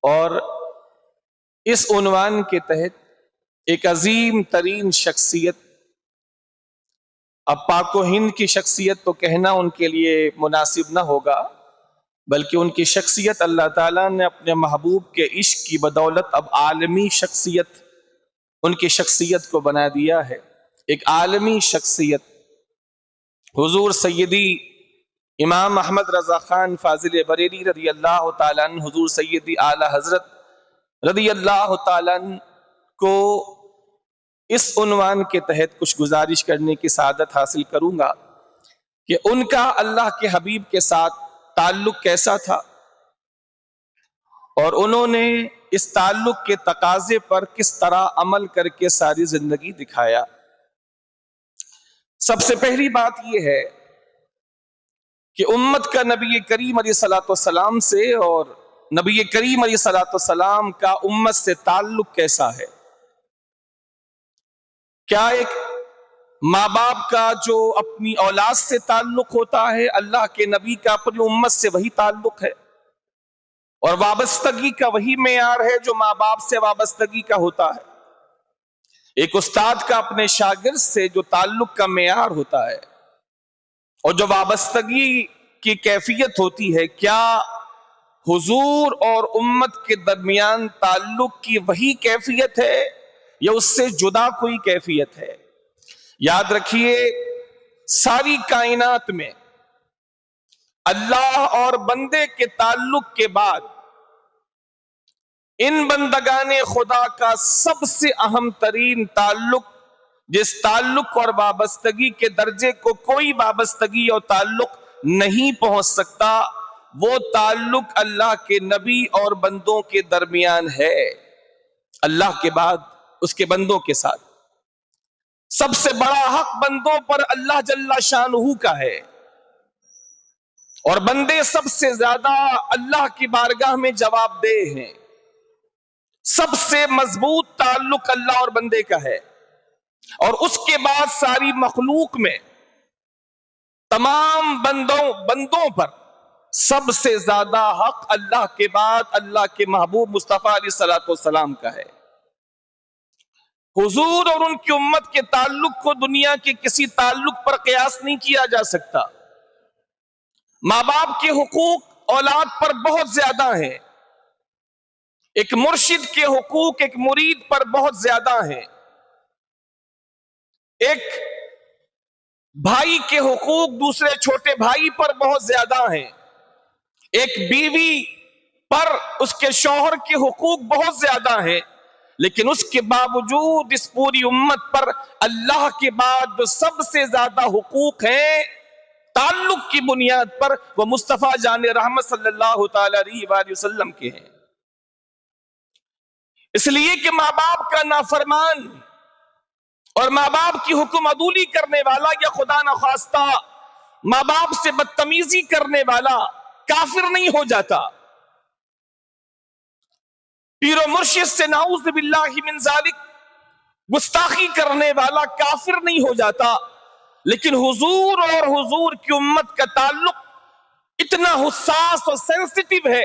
اور اس عنوان کے تحت ایک عظیم ترین شخصیت، اب پاک و ہند کی شخصیت تو کہنا ان کے لیے مناسب نہ ہوگا، بلکہ ان کی شخصیت اللہ تعالیٰ نے اپنے محبوب کے عشق کی بدولت اب عالمی شخصیت ان کی شخصیت کو بنا دیا ہے، ایک عالمی شخصیت۔ حضور سیدی امام احمد رضا خان فاضل بریلی رضی اللہ تعالیٰ عنہ، حضور سیدی اعلی حضرت رضی اللہ تعالیٰ عنہ کو اس عنوان کے تحت کچھ گزارش کرنے کی سعادت حاصل کروں گا کہ ان کا اللہ کے حبیب کے ساتھ تعلق کیسا تھا، اور انہوں نے اس تعلق کے تقاضے پر کس طرح عمل کر کے ساری زندگی دکھایا۔ سب سے پہلی بات یہ ہے کہ امت کا نبی کریم علیہ الصلوۃ والسلام سے اور نبی کریم علیہ الصلوۃ والسلام کا امت سے تعلق کیسا ہے۔ کیا ایک ماں باپ کا جو اپنی اولاد سے تعلق ہوتا ہے، اللہ کے نبی کا اپنی امت سے وہی تعلق ہے، اور وابستگی کا وہی معیار ہے جو ماں باپ سے وابستگی کا ہوتا ہے۔ ایک استاد کا اپنے شاگرد سے جو تعلق کا معیار ہوتا ہے اور جو وابستگی کی کیفیت ہوتی ہے، کیا حضور اور امت کے درمیان تعلق کی وہی کیفیت ہے یا اس سے جدا کوئی کیفیت ہے؟ یاد رکھیے، ساری کائنات میں اللہ اور بندے کے تعلق کے بعد ان بندگان خدا کا سب سے اہم ترین تعلق، جس تعلق اور وابستگی کے درجے کو کوئی وابستگی اور تعلق نہیں پہنچ سکتا، وہ تعلق اللہ کے نبی اور بندوں کے درمیان ہے۔ اللہ کے بعد اس کے بندوں کے ساتھ سب سے بڑا حق بندوں پر اللہ جل شانہ کا ہے، اور بندے سب سے زیادہ اللہ کی بارگاہ میں جواب دہ ہیں۔ سب سے مضبوط تعلق اللہ اور بندے کا ہے، اور اس کے بعد ساری مخلوق میں تمام بندوں پر سب سے زیادہ حق اللہ کے بعد اللہ کے محبوب مصطفیٰ علیہ الصلوۃ والسلام کا ہے۔ حضور اور ان کی امت کے تعلق کو دنیا کے کسی تعلق پر قیاس نہیں کیا جا سکتا۔ ماں باپ کے حقوق اولاد پر بہت زیادہ ہیں، ایک مرشد کے حقوق ایک مرید پر بہت زیادہ ہیں، ایک بھائی کے حقوق دوسرے چھوٹے بھائی پر بہت زیادہ ہیں، ایک بیوی پر اس کے شوہر کے حقوق بہت زیادہ ہیں، لیکن اس کے باوجود اس پوری امت پر اللہ کے بعد جو سب سے زیادہ حقوق ہیں تعلق کی بنیاد پر، وہ مصطفیٰ جان رحمت صلی اللہ تعالی علیہ وآلہ وسلم کے ہیں۔ اس لیے کہ ماں باپ کا نافرمان اور ماں باپ کی حکم عدولی کرنے والا، یا خدا نخواستہ ماں باپ سے بدتمیزی کرنے والا کافر نہیں ہو جاتا، پیر و مرشد سے نعوذ باللہ من ذالک گستاخی کرنے والا کافر نہیں ہو جاتا، لیکن حضور اور حضور کی امت کا تعلق اتنا حساس اور سینسٹیو ہے،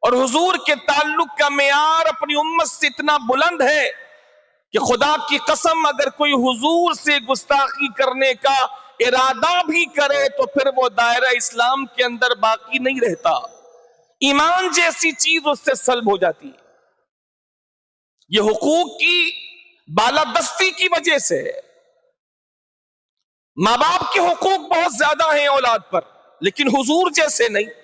اور حضور کے تعلق کا معیار اپنی امت سے اتنا بلند ہے کہ خدا کی قسم اگر کوئی حضور سے گستاخی کرنے کا ارادہ بھی کرے تو پھر وہ دائرہ اسلام کے اندر باقی نہیں رہتا، ایمان جیسی چیز اس سے سلب ہو جاتی ہے۔ یہ حقوق کی بالادستی کی وجہ سے ہے۔ ماں باپ کے حقوق بہت زیادہ ہیں اولاد پر، لیکن حضور جیسے نہیں۔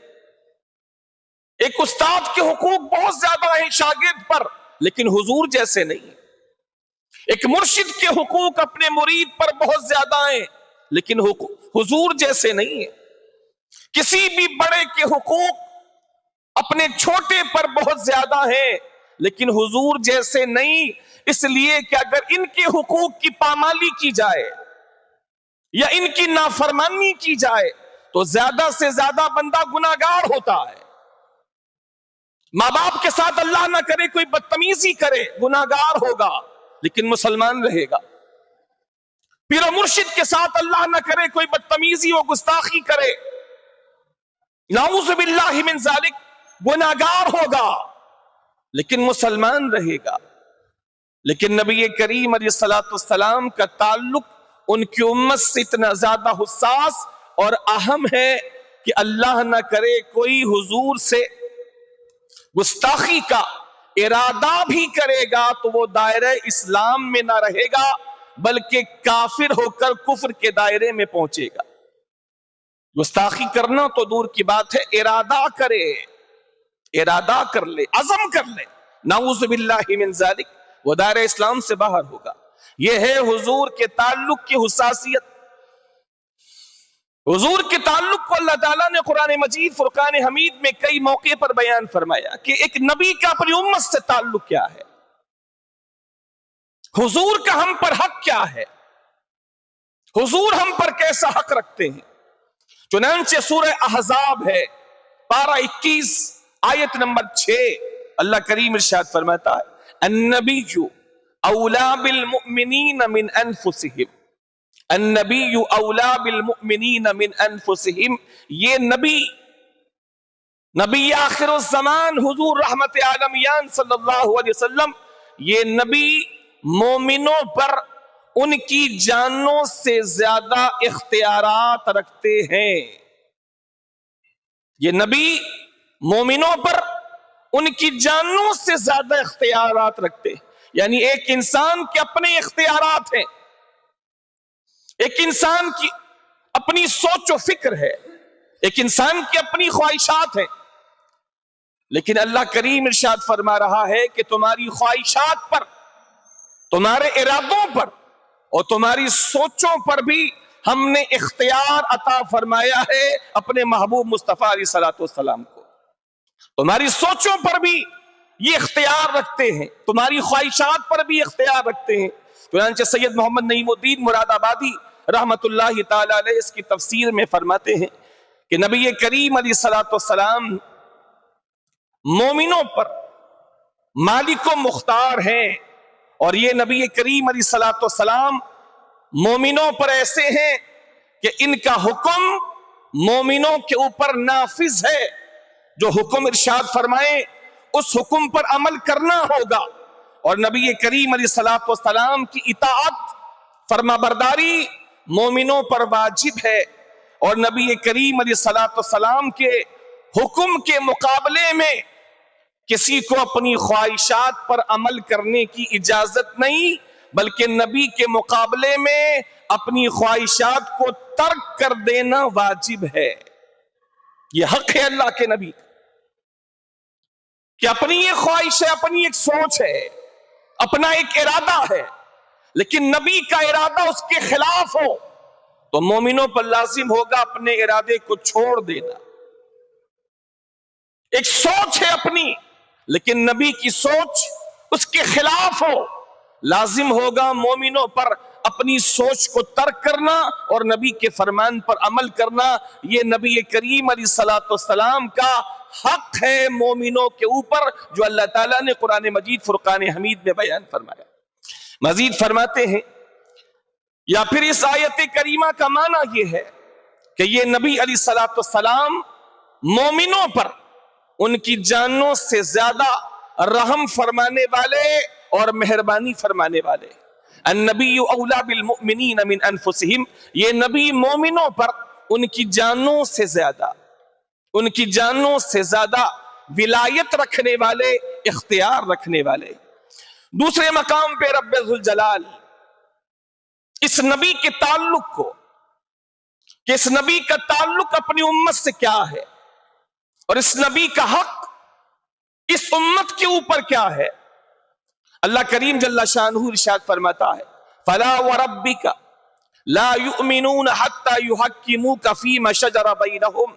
ایک استاد کے حقوق بہت زیادہ ہیں شاگرد پر، لیکن حضور جیسے نہیں۔ ایک مرشد کے حقوق اپنے مرید پر بہت زیادہ ہیں، لیکن حضور جیسے نہیں ہے۔ کسی بھی بڑے کے حقوق اپنے چھوٹے پر بہت زیادہ ہیں، لیکن حضور جیسے نہیں، اس لیے کہ اگر ان کے حقوق کی پامالی کی جائے یا ان کی نافرمانی کی جائے تو زیادہ سے زیادہ بندہ گناہگار ہوتا ہے۔ ماں باپ کے ساتھ اللہ نہ کرے کوئی بدتمیزی کرے، گناہگار ہوگا لیکن مسلمان رہے گا۔ پیر و مرشد کے ساتھ اللہ نہ کرے کوئی بدتمیزی و گستاخی کرے، نعوذ باللہ من ذالک، گناہگار ہوگا لیکن مسلمان رہے گا. لیکن نبی کریم علیہ الصلوۃ والسلام کا تعلق ان کی امت سے اتنا زیادہ حساس اور اہم ہے کہ اللہ نہ کرے کوئی حضور سے گستاخی کا ارادہ بھی کرے گا تو وہ دائرہ اسلام میں نہ رہے گا بلکہ کافر ہو کر کفر کے دائرے میں پہنچے گا. گستاخی کرنا تو دور کی بات ہے، ارادہ کرے، ارادہ کر لے، عزم کر لے، نعوذ باللہ من ذالک، وہ دائرہ اسلام سے باہر ہوگا. یہ ہے حضور کے تعلق کی حساسیت. حضور کے تعلق کو اللہ تعالیٰ نے قرآن مجید فرقان حمید میں کئی موقع پر بیان فرمایا کہ ایک نبی کا اپنی امت سے تعلق کیا ہے، حضور کا ہم پر حق کیا ہے، حضور ہم پر کیسا حق رکھتے ہیں. چنانچہ سورہ احزاب ہے، پارہ 21 آیت نمبر 6، اللہ کریم ارشاد فرماتا ہے النبی اولا بالمؤمنین من انفسہم، النبی اولا بالمؤمنین من انفسہم. یہ نبی آخر الزمان حضور رحمت عالمیان صلی اللہ علیہ وسلم، یہ نبی مومنوں پر ان کی جانوں سے زیادہ اختیارات رکھتے ہیں. یہ نبی مومنوں پر ان کی جانوں سے زیادہ اختیارات رکھتے ہیں. یعنی ایک انسان کے اپنے اختیارات ہیں، ایک انسان کی اپنی سوچ و فکر ہے، ایک انسان کی اپنی خواہشات ہیں، لیکن اللہ کریم ارشاد فرما رہا ہے کہ تمہاری خواہشات پر، تمہارے ارادوں پر اور تمہاری سوچوں پر بھی ہم نے اختیار عطا فرمایا ہے اپنے محبوب مصطفیٰ علیہ الصلوۃ والسلام کو. تمہاری سوچوں پر بھی یہ اختیار رکھتے ہیں، تمہاری خواہشات پر بھی اختیار رکھتے ہیں. چنانچہ سید محمد نعیم الدین مراد آبادی رحمت اللہ تعالی علیہ اس کی تفسیر میں فرماتے ہیں کہ نبی کریم علیہ الصلوۃ والسلام مومنوں پر مالک و مختار ہیں، اور یہ نبی کریم علیہ الصلوۃ والسلام مومنوں پر ایسے ہیں کہ ان کا حکم مومنوں کے اوپر نافذ ہے. جو حکم ارشاد فرمائے اس حکم پر عمل کرنا ہوگا، اور نبی کریم علیہ الصلوۃ والسلام کی اطاعت فرما برداری مومنوں پر واجب ہے. اور نبی کریم علیہ الصلوۃ والسلام کے حکم کے مقابلے میں کسی کو اپنی خواہشات پر عمل کرنے کی اجازت نہیں، بلکہ نبی کے مقابلے میں اپنی خواہشات کو ترک کر دینا واجب ہے. یہ حق ہے اللہ کے نبی کہ اپنی ایک خواہش ہے، اپنی ایک سوچ ہے، اپنا ایک ارادہ ہے، لیکن نبی کا ارادہ اس کے خلاف ہو تو مومنوں پر لازم ہوگا اپنے ارادے کو چھوڑ دینا. ایک سوچ ہے اپنی، لیکن نبی کی سوچ اس کے خلاف ہو، لازم ہوگا مومنوں پر اپنی سوچ کو ترک کرنا اور نبی کے فرمان پر عمل کرنا. یہ نبی کریم علیہ الصلوۃ والسلام کا حق ہے مومنوں کے اوپر، جو اللہ تعالیٰ نے قرآن مجید فرقان حمید میں بیان فرمایا. مزید فرماتے ہیں، یا پھر اس آیت کریمہ کا معنی یہ ہے کہ یہ نبی علیہ الصلوۃ والسلام مومنوں پر ان کی جانوں سے زیادہ رحم فرمانے والے اور مہربانی فرمانے والے. النبی اولا بالمؤمنین من انفسہم، یہ نبی مومنوں پر ان کی جانوں سے زیادہ، ان کی جانوں سے زیادہ ولایت رکھنے والے، اختیار رکھنے والے. دوسرے مقام پہ رب ذوالجلال اس نبی کے تعلق کو، کہ اس نبی کا تعلق اپنی امت سے کیا ہے اور اس نبی کا حق اس امت کے اوپر کیا ہے، اللہ کریم جل شانہ ارشاد فرماتا ہے فلا وربک لا یؤمنون حتی یحکموک فیما شجر بینہم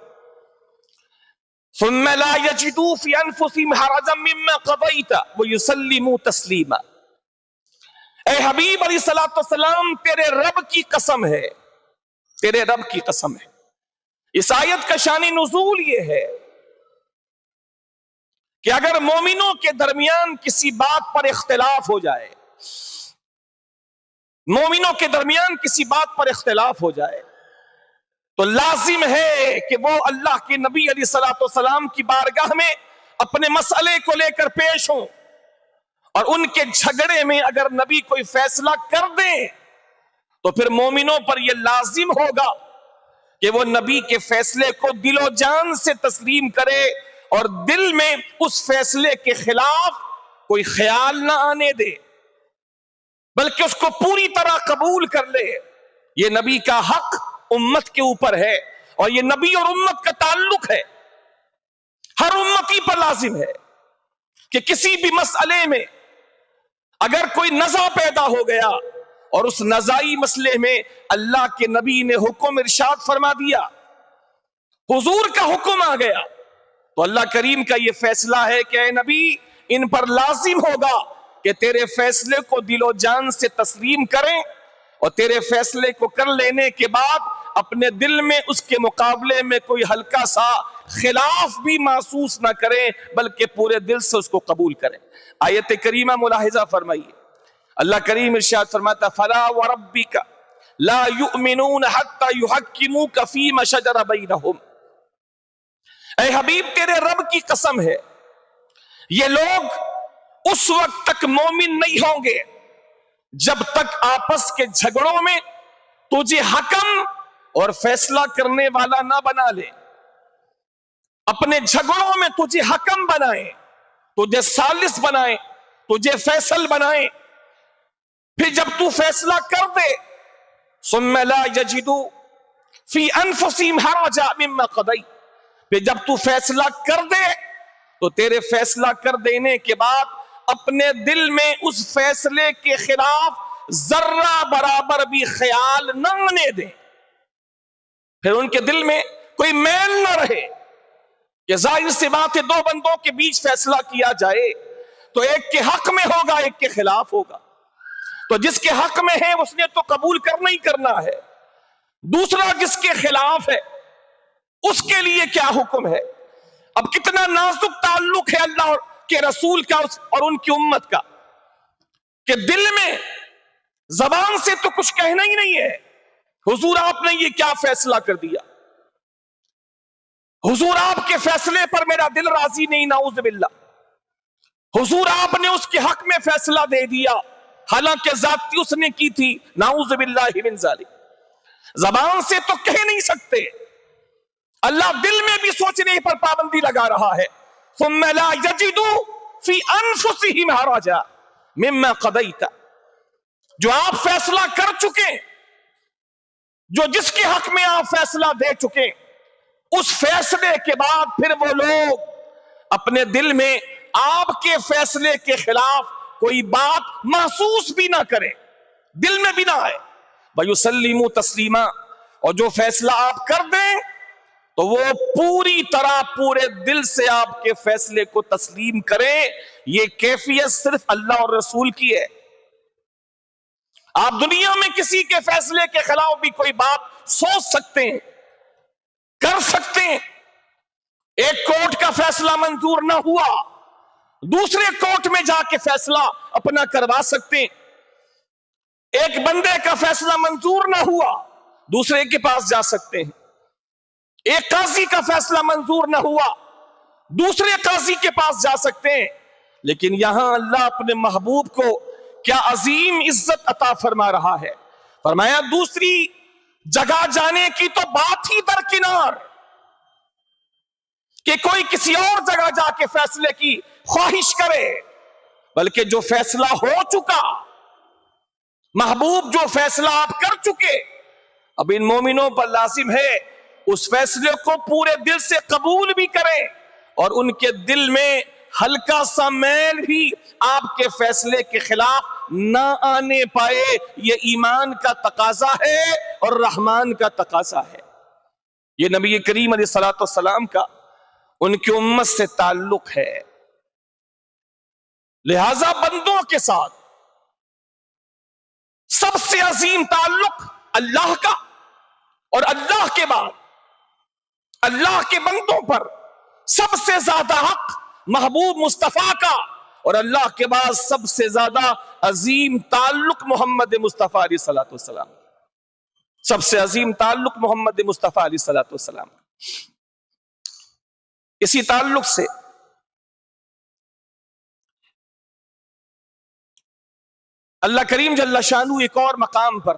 ثم لا یجدوا فی انفسہم حرجا مما قضیت ویسلموا تسلیما. اے حبیب علیہ الصلوۃ والسلام، تیرے رب کی قسم ہے، تیرے رب کی قسم ہے. اس آیت کا شان نزول یہ ہے کہ اگر مومنوں کے درمیان کسی بات پر اختلاف ہو جائے، مومنوں کے درمیان کسی بات پر اختلاف ہو جائے تو لازم ہے کہ وہ اللہ کے نبی علیہ الصلوۃ والسلام کی بارگاہ میں اپنے مسئلے کو لے کر پیش ہوں اور ان کے جھگڑے میں اگر نبی کوئی فیصلہ کر دیں تو پھر مومنوں پر یہ لازم ہوگا کہ وہ نبی کے فیصلے کو دل و جان سے تسلیم کرے اور دل میں اس فیصلے کے خلاف کوئی خیال نہ آنے دے، بلکہ اس کو پوری طرح قبول کر لے۔ یہ نبی کا حق امت کے اوپر ہے اور یہ نبی اور امت کا تعلق ہے، ہر امتی پر لازم ہے کہ کسی بھی مسئلے میں اگر کوئی نزاع پیدا ہو گیا اور اس نزاعی مسئلے میں اللہ کے نبی نے حکم ارشاد فرما دیا، حضور کا حکم آ گیا، تو اللہ کریم کا یہ فیصلہ ہے کہ اے نبی ان پر لازم ہوگا کہ تیرے فیصلے کو دل و جان سے تسلیم کریں اور تیرے فیصلے کو کر لینے کے بعد اپنے دل میں اس کے مقابلے میں کوئی ہلکا سا خلاف بھی محسوس نہ کریں بلکہ پورے دل سے اس کو قبول کریں۔ آیت کریمہ ملاحظہ فرمائیے، اللہ کریم ارشاد فرماتا فلا وربک لا یؤمنون حتی یحکموک فیما شجر بینہم، اے حبیب تیرے رب کی قسم ہے یہ لوگ اس وقت تک مومن نہیں ہوں گے جب تک آپس کے جھگڑوں میں تجھے حکم اور فیصلہ کرنے والا نہ بنا لے، اپنے جھگڑوں میں تجھے حکم بنائیں، تجھے ثالث بنائیں، تجھے فیصل بنائیں، پھر جب تو فیصلہ کر دے ثم لا یجدوا فی انفسہم حرجا مما قضیت، پھر جب تو فیصلہ کر دے تو تیرے فیصلہ کر دینے کے بعد اپنے دل میں اس فیصلے کے خلاف ذرہ برابر بھی خیال نہ آنے دیں، پھر ان کے دل میں کوئی میل نہ رہے کہ ظاہر سی بات ہے دو بندوں کے بیچ فیصلہ کیا جائے تو ایک کے حق میں ہوگا ایک کے خلاف ہوگا، تو جس کے حق میں ہے اس نے تو قبول کرنا ہی کرنا ہے، دوسرا جس کے خلاف ہے اس کے لیے کیا حکم ہے۔ اب کتنا نازک تعلق ہے اللہ کے رسول کا اور ان کی امت کا کہ دل میں زبان سے تو کچھ کہنا ہی نہیں ہے، حضور آپ نے یہ کیا فیصلہ کر دیا، حضور آپ کے فیصلے پر میرا دل راضی نہیں، نعوذ باللہ، حضور آپ نے اس کے حق میں فیصلہ دے دیا حالانکہ ذاتی اس نے کی تھی، نعوذ باللہ من ذالک، زبان سے تو کہہ نہیں سکتے، اللہ دل میں بھی سوچنے پر پابندی لگا رہا ہے ثم لا یجدوا فی انفسہم حرجا مما قضیت، جو آپ فیصلہ کر چکے، جو جس کے حق میں آپ فیصلہ دے چکے، اس فیصلے کے بعد پھر وہ لوگ اپنے دل میں آپ کے فیصلے کے خلاف کوئی بات محسوس بھی نہ کریں، دل میں بھی نہ آئے، وَيُسَلِّمُوا تَسْلِيمًا، اور جو فیصلہ آپ کر دیں تو وہ پوری طرح پورے دل سے آپ کے فیصلے کو تسلیم کریں۔ یہ کیفیت صرف اللہ اور رسول کی ہے۔ آپ دنیا میں کسی کے فیصلے کے خلاف بھی کوئی بات سوچ سکتے ہیں، کر سکتے ہیں، ایک کورٹ کا فیصلہ منظور نہ ہوا دوسرے کورٹ میں جا کے فیصلہ اپنا کروا سکتے ہیں، ایک بندے کا فیصلہ منظور نہ ہوا دوسرے کے پاس جا سکتے ہیں، ایک قاضی کا فیصلہ منظور نہ ہوا دوسرے قاضی کے پاس جا سکتے ہیں، لیکن یہاں اللہ اپنے محبوب کو کیا عظیم عزت عطا فرما رہا ہے، فرمایا دوسری جگہ جانے کی تو بات ہی درکنار کہ کوئی کسی اور جگہ جا کے فیصلے کی خواہش کرے، بلکہ جو فیصلہ ہو چکا، محبوب جو فیصلہ آپ کر چکے، اب ان مومنوں پر لازم ہے اس فیصلے کو پورے دل سے قبول بھی کریں اور ان کے دل میں ہلکا سا میل بھی آپ کے فیصلے کے خلاف نہ آنے پائے۔ یہ ایمان کا تقاضا ہے اور رحمان کا تقاضا ہے۔ یہ نبی کریم علیہ الصلوۃ والسلام کا ان کی امت سے تعلق ہے، لہذا بندوں کے ساتھ سب سے عظیم تعلق اللہ کا، اور اللہ کے بعد اللہ کے بندوں پر سب سے زیادہ حق محبوب مصطفیٰ کا، اور اللہ کے بعد سب سے زیادہ عظیم تعلق محمد مصطفیٰ علیہ الصلوۃ والسلام، سب سے عظیم تعلق محمد مصطفیٰ علیہ الصلوۃ والسلام۔ اسی تعلق سے اللہ کریم جل شانہ ایک اور مقام پر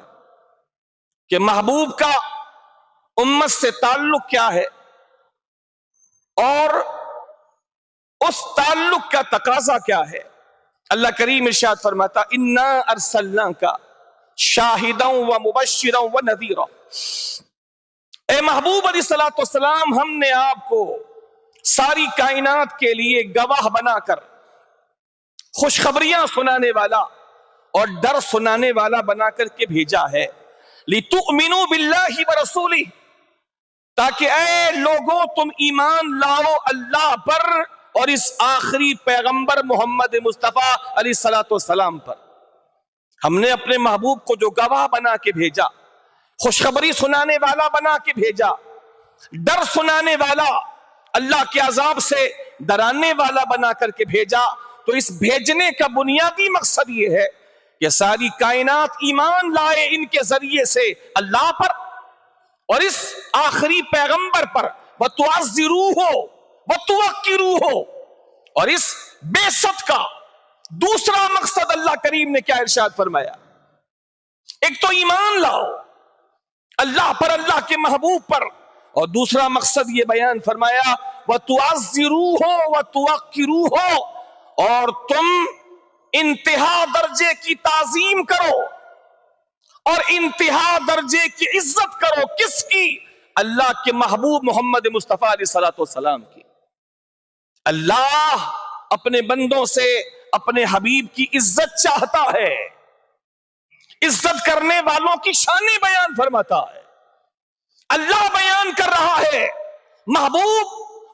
کہ محبوب کا امت سے تعلق کیا ہے اور اس تعلق کا تقاضا کیا ہے، اللہ کریم ارشاد فرماتا انا ارسلناک شاہدا و مبشرا و نذیرا، اے محبوب علیہ الصلوۃ والسلام ہم نے آپ کو ساری کائنات کے لیے گواہ بنا کر خوشخبریاں سنانے والا اور ڈر سنانے والا بنا کر کے بھیجا ہے، لِتُؤْمِنُوا بِاللَّهِ وَرَسُولِهِ، تاکہ اے لوگوں تم ایمان لاؤ اللہ پر اور اس آخری پیغمبر محمد مصطفیٰ علیہ الصلوۃ والسلام پر۔ ہم نے اپنے محبوب کو جو گواہ بنا کے بھیجا، خوشخبری سنانے والا بنا کے بھیجا، ڈر سنانے والا، اللہ کے عذاب سے ڈرانے والا بنا کر کے بھیجا، تو اس بھیجنے کا بنیادی مقصد یہ ہے کہ ساری کائنات ایمان لائے ان کے ذریعے سے اللہ پر اور اس آخری پیغمبر پر، وَتُعَزِّرُوهُ وَتُوَقِّرُوهُ۔ اور اس بعثت کا دوسرا مقصد اللہ کریم نے کیا ارشاد فرمایا؟ ایک تو ایمان لاؤ اللہ پر، اللہ کے محبوب پر، اور دوسرا مقصد یہ بیان فرمایا وَتُعَزِّرُوهُ وَتُوَقِّرُوهُ، اور تم انتہا درجے کی تعظیم کرو اور انتہا درجے کی عزت کرو، کس کی؟ اللہ کے محبوب محمد مصطفیٰ علیہ الصلوۃ والسلام کی۔ اللہ اپنے بندوں سے اپنے حبیب کی عزت چاہتا ہے، عزت کرنے والوں کی شانیں بیان فرماتا ہے۔ اللہ بیان کر رہا ہے محبوب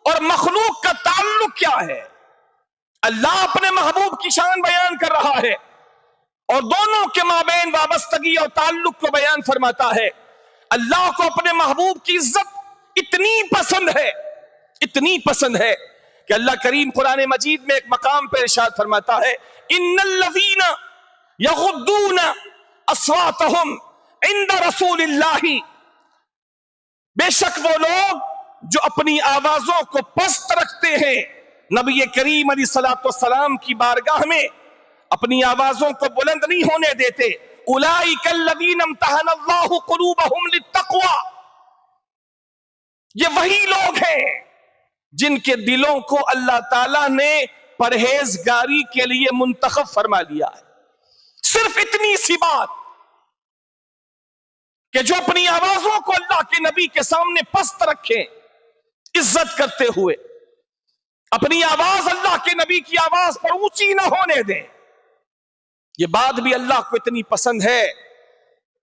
اور مخلوق کا تعلق کیا ہے، اللہ اپنے محبوب کی شان بیان کر رہا ہے اور دونوں کے مابین وابستگی اور تعلق کو بیان فرماتا ہے۔ اللہ کو اپنے محبوب کی عزت اتنی پسند ہے، اتنی پسند ہے کہ اللہ کریم قرآن مجید میں ایک مقام پہ ارشاد فرماتا ہے ان الذین یغضون اصواتهم عند رسول اللہ، بے شک وہ لوگ جو اپنی آوازوں کو پست رکھتے ہیں نبی کریم علیہ الصلوۃ والسلام کی بارگاہ میں، اپنی آوازوں کو بلند نہیں ہونے دیتے، اولئک الذین امتحن اللہ قلوبہم للتقوی، یہ وہی لوگ ہیں جن کے دلوں کو اللہ تعالیٰ نے پرہیزگاری کے لیے منتخب فرما لیا ہے۔ صرف اتنی سی بات کہ جو اپنی آوازوں کو اللہ کے نبی کے سامنے پست رکھیں عزت کرتے ہوئے، اپنی آواز اللہ کے نبی کی آواز پر اونچی نہ ہونے دیں، یہ بات بھی اللہ کو اتنی پسند ہے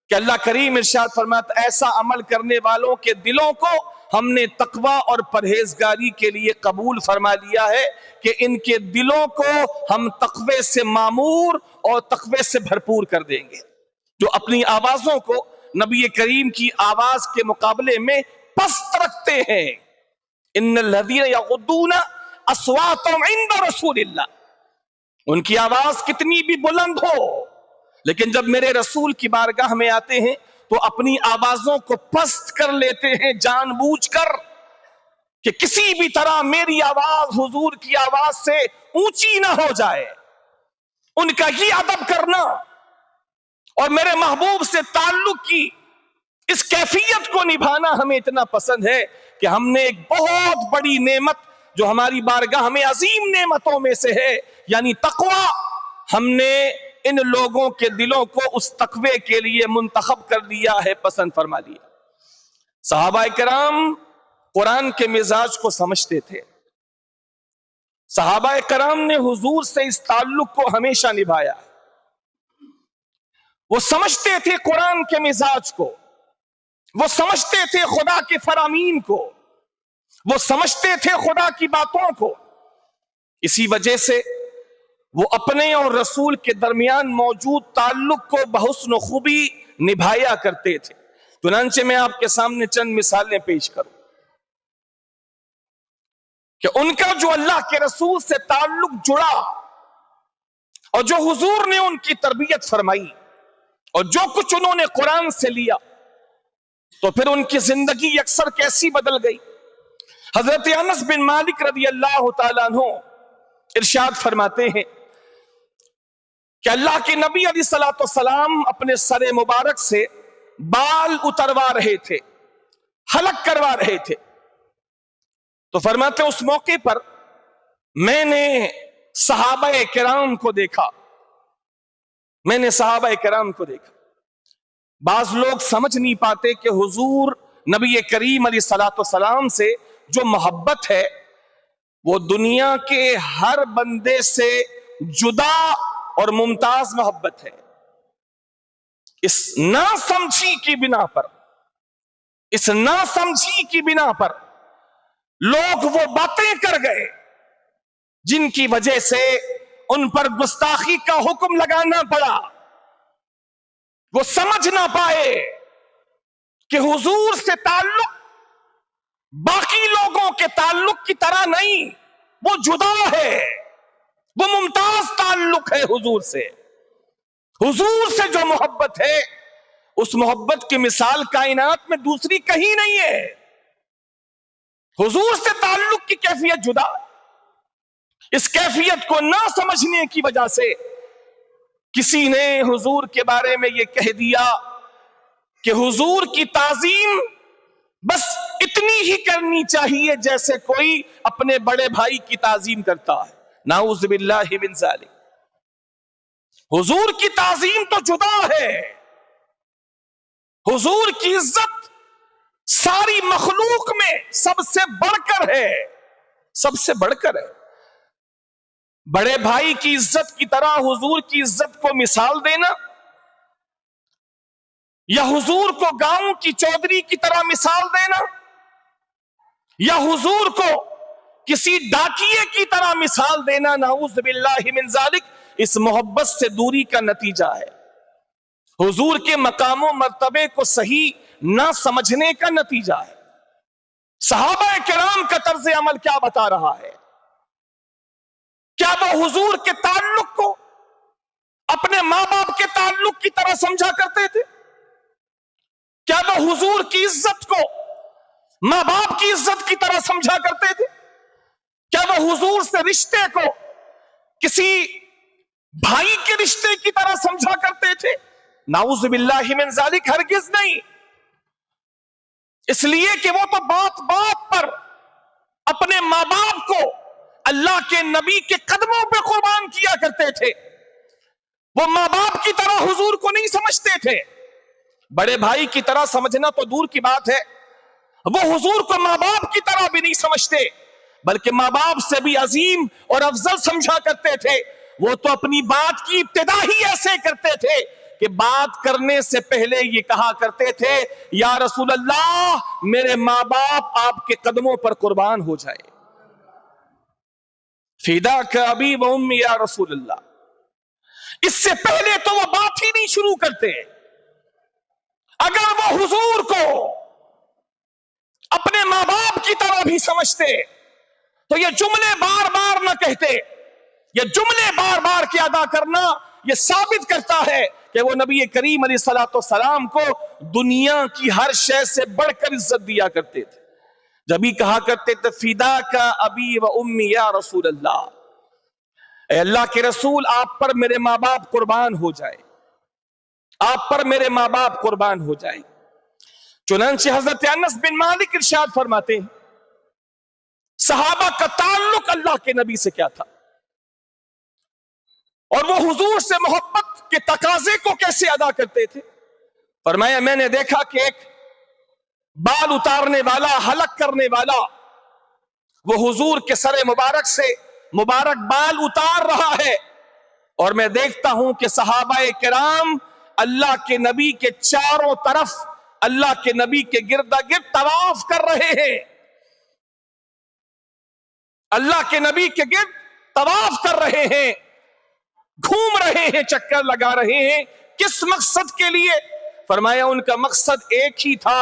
کہ اللہ کریم ارشاد فرماتا ایسا عمل کرنے والوں کے دلوں کو ہم نے تقوی اور پرہیزگاری کے لیے قبول فرما لیا ہے کہ ان کے دلوں کو ہم تقوی سے معمور اور تقوی سے بھرپور کر دیں گے، جو اپنی آوازوں کو نبی کریم کی آواز کے مقابلے میں پست رکھتے ہیں۔ ان الذین یغضون اصواتهم عند رسول اللہ، ان کی آواز کتنی بھی بلند ہو لیکن جب میرے رسول کی بارگاہ میں آتے ہیں تو اپنی آوازوں کو پست کر لیتے ہیں جان بوجھ کر کہ کسی بھی طرح میری آواز حضور کی آواز سے اونچی نہ ہو جائے۔ ان کا یہ ادب کرنا اور میرے محبوب سے تعلق کی اس کیفیت کو نبھانا ہمیں اتنا پسند ہے کہ ہم نے ایک بہت بڑی نعمت جو ہماری بارگاہ میں عظیم نعمتوں میں سے ہے یعنی تقوی، ہم نے ان لوگوں کے دلوں کو اس تقوی کے لیے منتخب کر لیا ہے، پسند فرما لیا۔ صحابہ کرام قرآن کے مزاج کو سمجھتے تھے، صحابہ کرام نے حضور سے اس تعلق کو ہمیشہ نبھایا، وہ سمجھتے تھے قرآن کے مزاج کو، وہ سمجھتے تھے خدا کے فرامین کو، وہ سمجھتے تھے خدا کی باتوں کو، اسی وجہ سے وہ اپنے اور رسول کے درمیان موجود تعلق کو بحسن و خوبی نبھایا کرتے تھے۔ چنانچہ میں آپ کے سامنے چند مثالیں پیش کروں کہ ان کا جو اللہ کے رسول سے تعلق جڑا اور جو حضور نے ان کی تربیت فرمائی اور جو کچھ انہوں نے قرآن سے لیا تو پھر ان کی زندگی اکثر کیسی بدل گئی۔ حضرت انس بن مالک رضی اللہ تعالیٰ عنہ ارشاد فرماتے ہیں کہ اللہ کے نبی علیہ الصلوۃ والسلام اپنے سر مبارک سے بال اتروا رہے تھے، حلق کروا رہے تھے، تو فرماتے اس موقع پر میں نے صحابہ کرام کو دیکھا، میں نے صحابہ کرام کو دیکھا۔ بعض لوگ سمجھ نہیں پاتے کہ حضور نبی کریم علیہ الصلوۃ والسلام سے جو محبت ہے وہ دنیا کے ہر بندے سے جدا اور ممتاز محبت ہے۔ اس ناسمجھی کی بنا پر، اس ناسمجھی کی بنا پر لوگ وہ باتیں کر گئے جن کی وجہ سے ان پر گستاخی کا حکم لگانا پڑا۔ وہ سمجھ نہ پائے کہ حضور سے تعلق باقی لوگوں کے تعلق کی طرح نہیں، وہ جدا ہے، وہ ممتاز تعلق ہے حضور سے۔ حضور سے جو محبت ہے اس محبت کی مثال کائنات میں دوسری کہیں نہیں ہے۔ حضور سے تعلق کی کیفیت جدا، اس کیفیت کو نہ سمجھنے کی وجہ سے کسی نے حضور کے بارے میں یہ کہہ دیا کہ حضور کی تعظیم بس اتنی ہی کرنی چاہیے جیسے کوئی اپنے بڑے بھائی کی تعظیم کرتا ہے۔ نعوذ باللہ من ذالک۔ حضور کی تعظیم تو جدا ہے، حضور کی عزت ساری مخلوق میں سب سے بڑھ کر ہے، سب سے بڑھ کر ہے۔ بڑے بھائی کی عزت کی طرح حضور کی عزت کو مثال دینا، یا حضور کو گاؤں کی چودھری کی طرح مثال دینا، یا حضور کو کسی ڈاکیے کی طرح مثال دینا، نعوذ باللہ من ذالک، اس محبت سے دوری کا نتیجہ ہے۔ حضور کے مقام و مرتبے کو صحیح نہ سمجھنے کا نتیجہ ہے۔ صحابہ کرام کا طرز عمل کیا بتا رہا ہے؟ کیا وہ حضور کے تعلق کو اپنے ماں باپ کے تعلق کی طرح سمجھا کرتے تھے؟ کیا وہ حضور کی عزت کو ماں باپ کی عزت کی طرح سمجھا کرتے تھے؟ کیا وہ حضور سے رشتے کو کسی بھائی کے رشتے کی طرح سمجھا کرتے تھے؟ نعوذ باللہ من ذالک، ہرگز نہیں۔ اس لیے کہ وہ تو بات بات پر اپنے ماں باپ کو اللہ کے نبی کے قدموں پہ قربان کیا کرتے تھے۔ وہ ماں باپ کی طرح حضور کو نہیں سمجھتے تھے۔ بڑے بھائی کی طرح سمجھنا تو دور کی بات ہے، وہ حضور کو ماں باپ کی طرح بھی نہیں سمجھتے، بلکہ ماں باپ سے بھی عظیم اور افضل سمجھا کرتے تھے۔ وہ تو اپنی بات کی ابتدا ہی ایسے کرتے تھے کہ بات کرنے سے پہلے یہ کہا کرتے تھے، یا رسول اللہ میرے ماں باپ آپ کے قدموں پر قربان ہو جائے، فداک ابی و امی یا رسول اللہ۔ اس سے پہلے تو وہ بات ہی نہیں شروع کرتے۔ اگر وہ حضور کو اپنے ماں باپ کی طرح بھی سمجھتے تو یہ جملے بار بار نہ کہتے۔ یہ جملے بار بار کے ادا کرنا یہ ثابت کرتا ہے کہ وہ نبی کریم علیہ الصلوۃ والسلام کو دنیا کی ہر شے سے بڑھ کر عزت دیا کرتے تھے۔ جب ہی کہا کرتے تھے فداک ابی و امی یا رسول اللہ، اے اللہ کے رسول آپ پر میرے ماں باپ قربان ہو جائے، آپ پر میرے ماں باپ قربان ہو جائے۔ چنانچہ حضرت انس بن مالک ارشاد فرماتے ہیں صحابہ کا تعلق اللہ کے نبی سے کیا تھا اور وہ حضور سے محبت کے تقاضے کو کیسے ادا کرتے تھے۔ فرمایا میں نے دیکھا کہ ایک بال اتارنے والا، حلق کرنے والا، وہ حضور کے سر مبارک سے مبارک بال اتار رہا ہے، اور میں دیکھتا ہوں کہ صحابہ کرام اللہ کے نبی کے چاروں طرف اللہ کے نبی کے گردا گرد طواف کر رہے ہیں، اللہ کے نبی کے گرد طواف کر رہے ہیں، گھوم رہے ہیں، چکر لگا رہے ہیں۔ کس مقصد کے لیے؟ فرمایا ان کا مقصد ایک ہی تھا،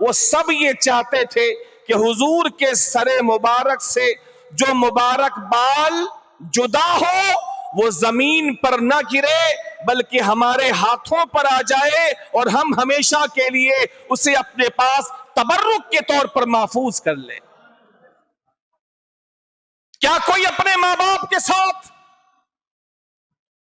وہ سب یہ چاہتے تھے کہ حضور کے سر مبارک سے جو مبارک بال جدا ہو وہ زمین پر نہ گرے بلکہ ہمارے ہاتھوں پر آ جائے اور ہم ہمیشہ کے لیے اسے اپنے پاس تبرک کے طور پر محفوظ کر لیں۔ کیا کوئی اپنے ماں باپ کے ساتھ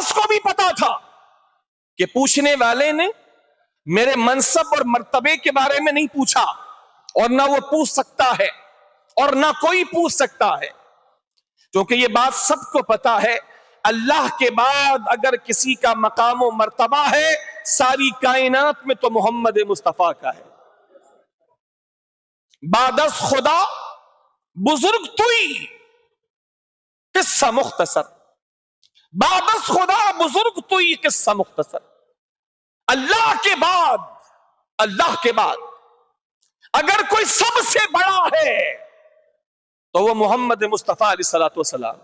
عباس کو بھی پتا تھا کہ پوچھنے والے نے میرے منصب اور مرتبے کے بارے میں نہیں پوچھا، اور نہ وہ پوچھ سکتا ہے اور نہ کوئی پوچھ سکتا ہے، کیونکہ یہ بات سب کو پتا ہے، اللہ کے بعد اگر کسی کا مقام و مرتبہ ہے ساری کائنات میں تو محمد مصطفیٰ کا ہے۔ بعد از خدا بزرگ توئی، قصہ مختصر، بعد از خدا بزرگ توئی، قصہ مختصر۔ اللہ کے بعد اگر کوئی سب سے بڑا ہے تو وہ محمد مصطفیٰ علیہ الصلوۃ والسلام،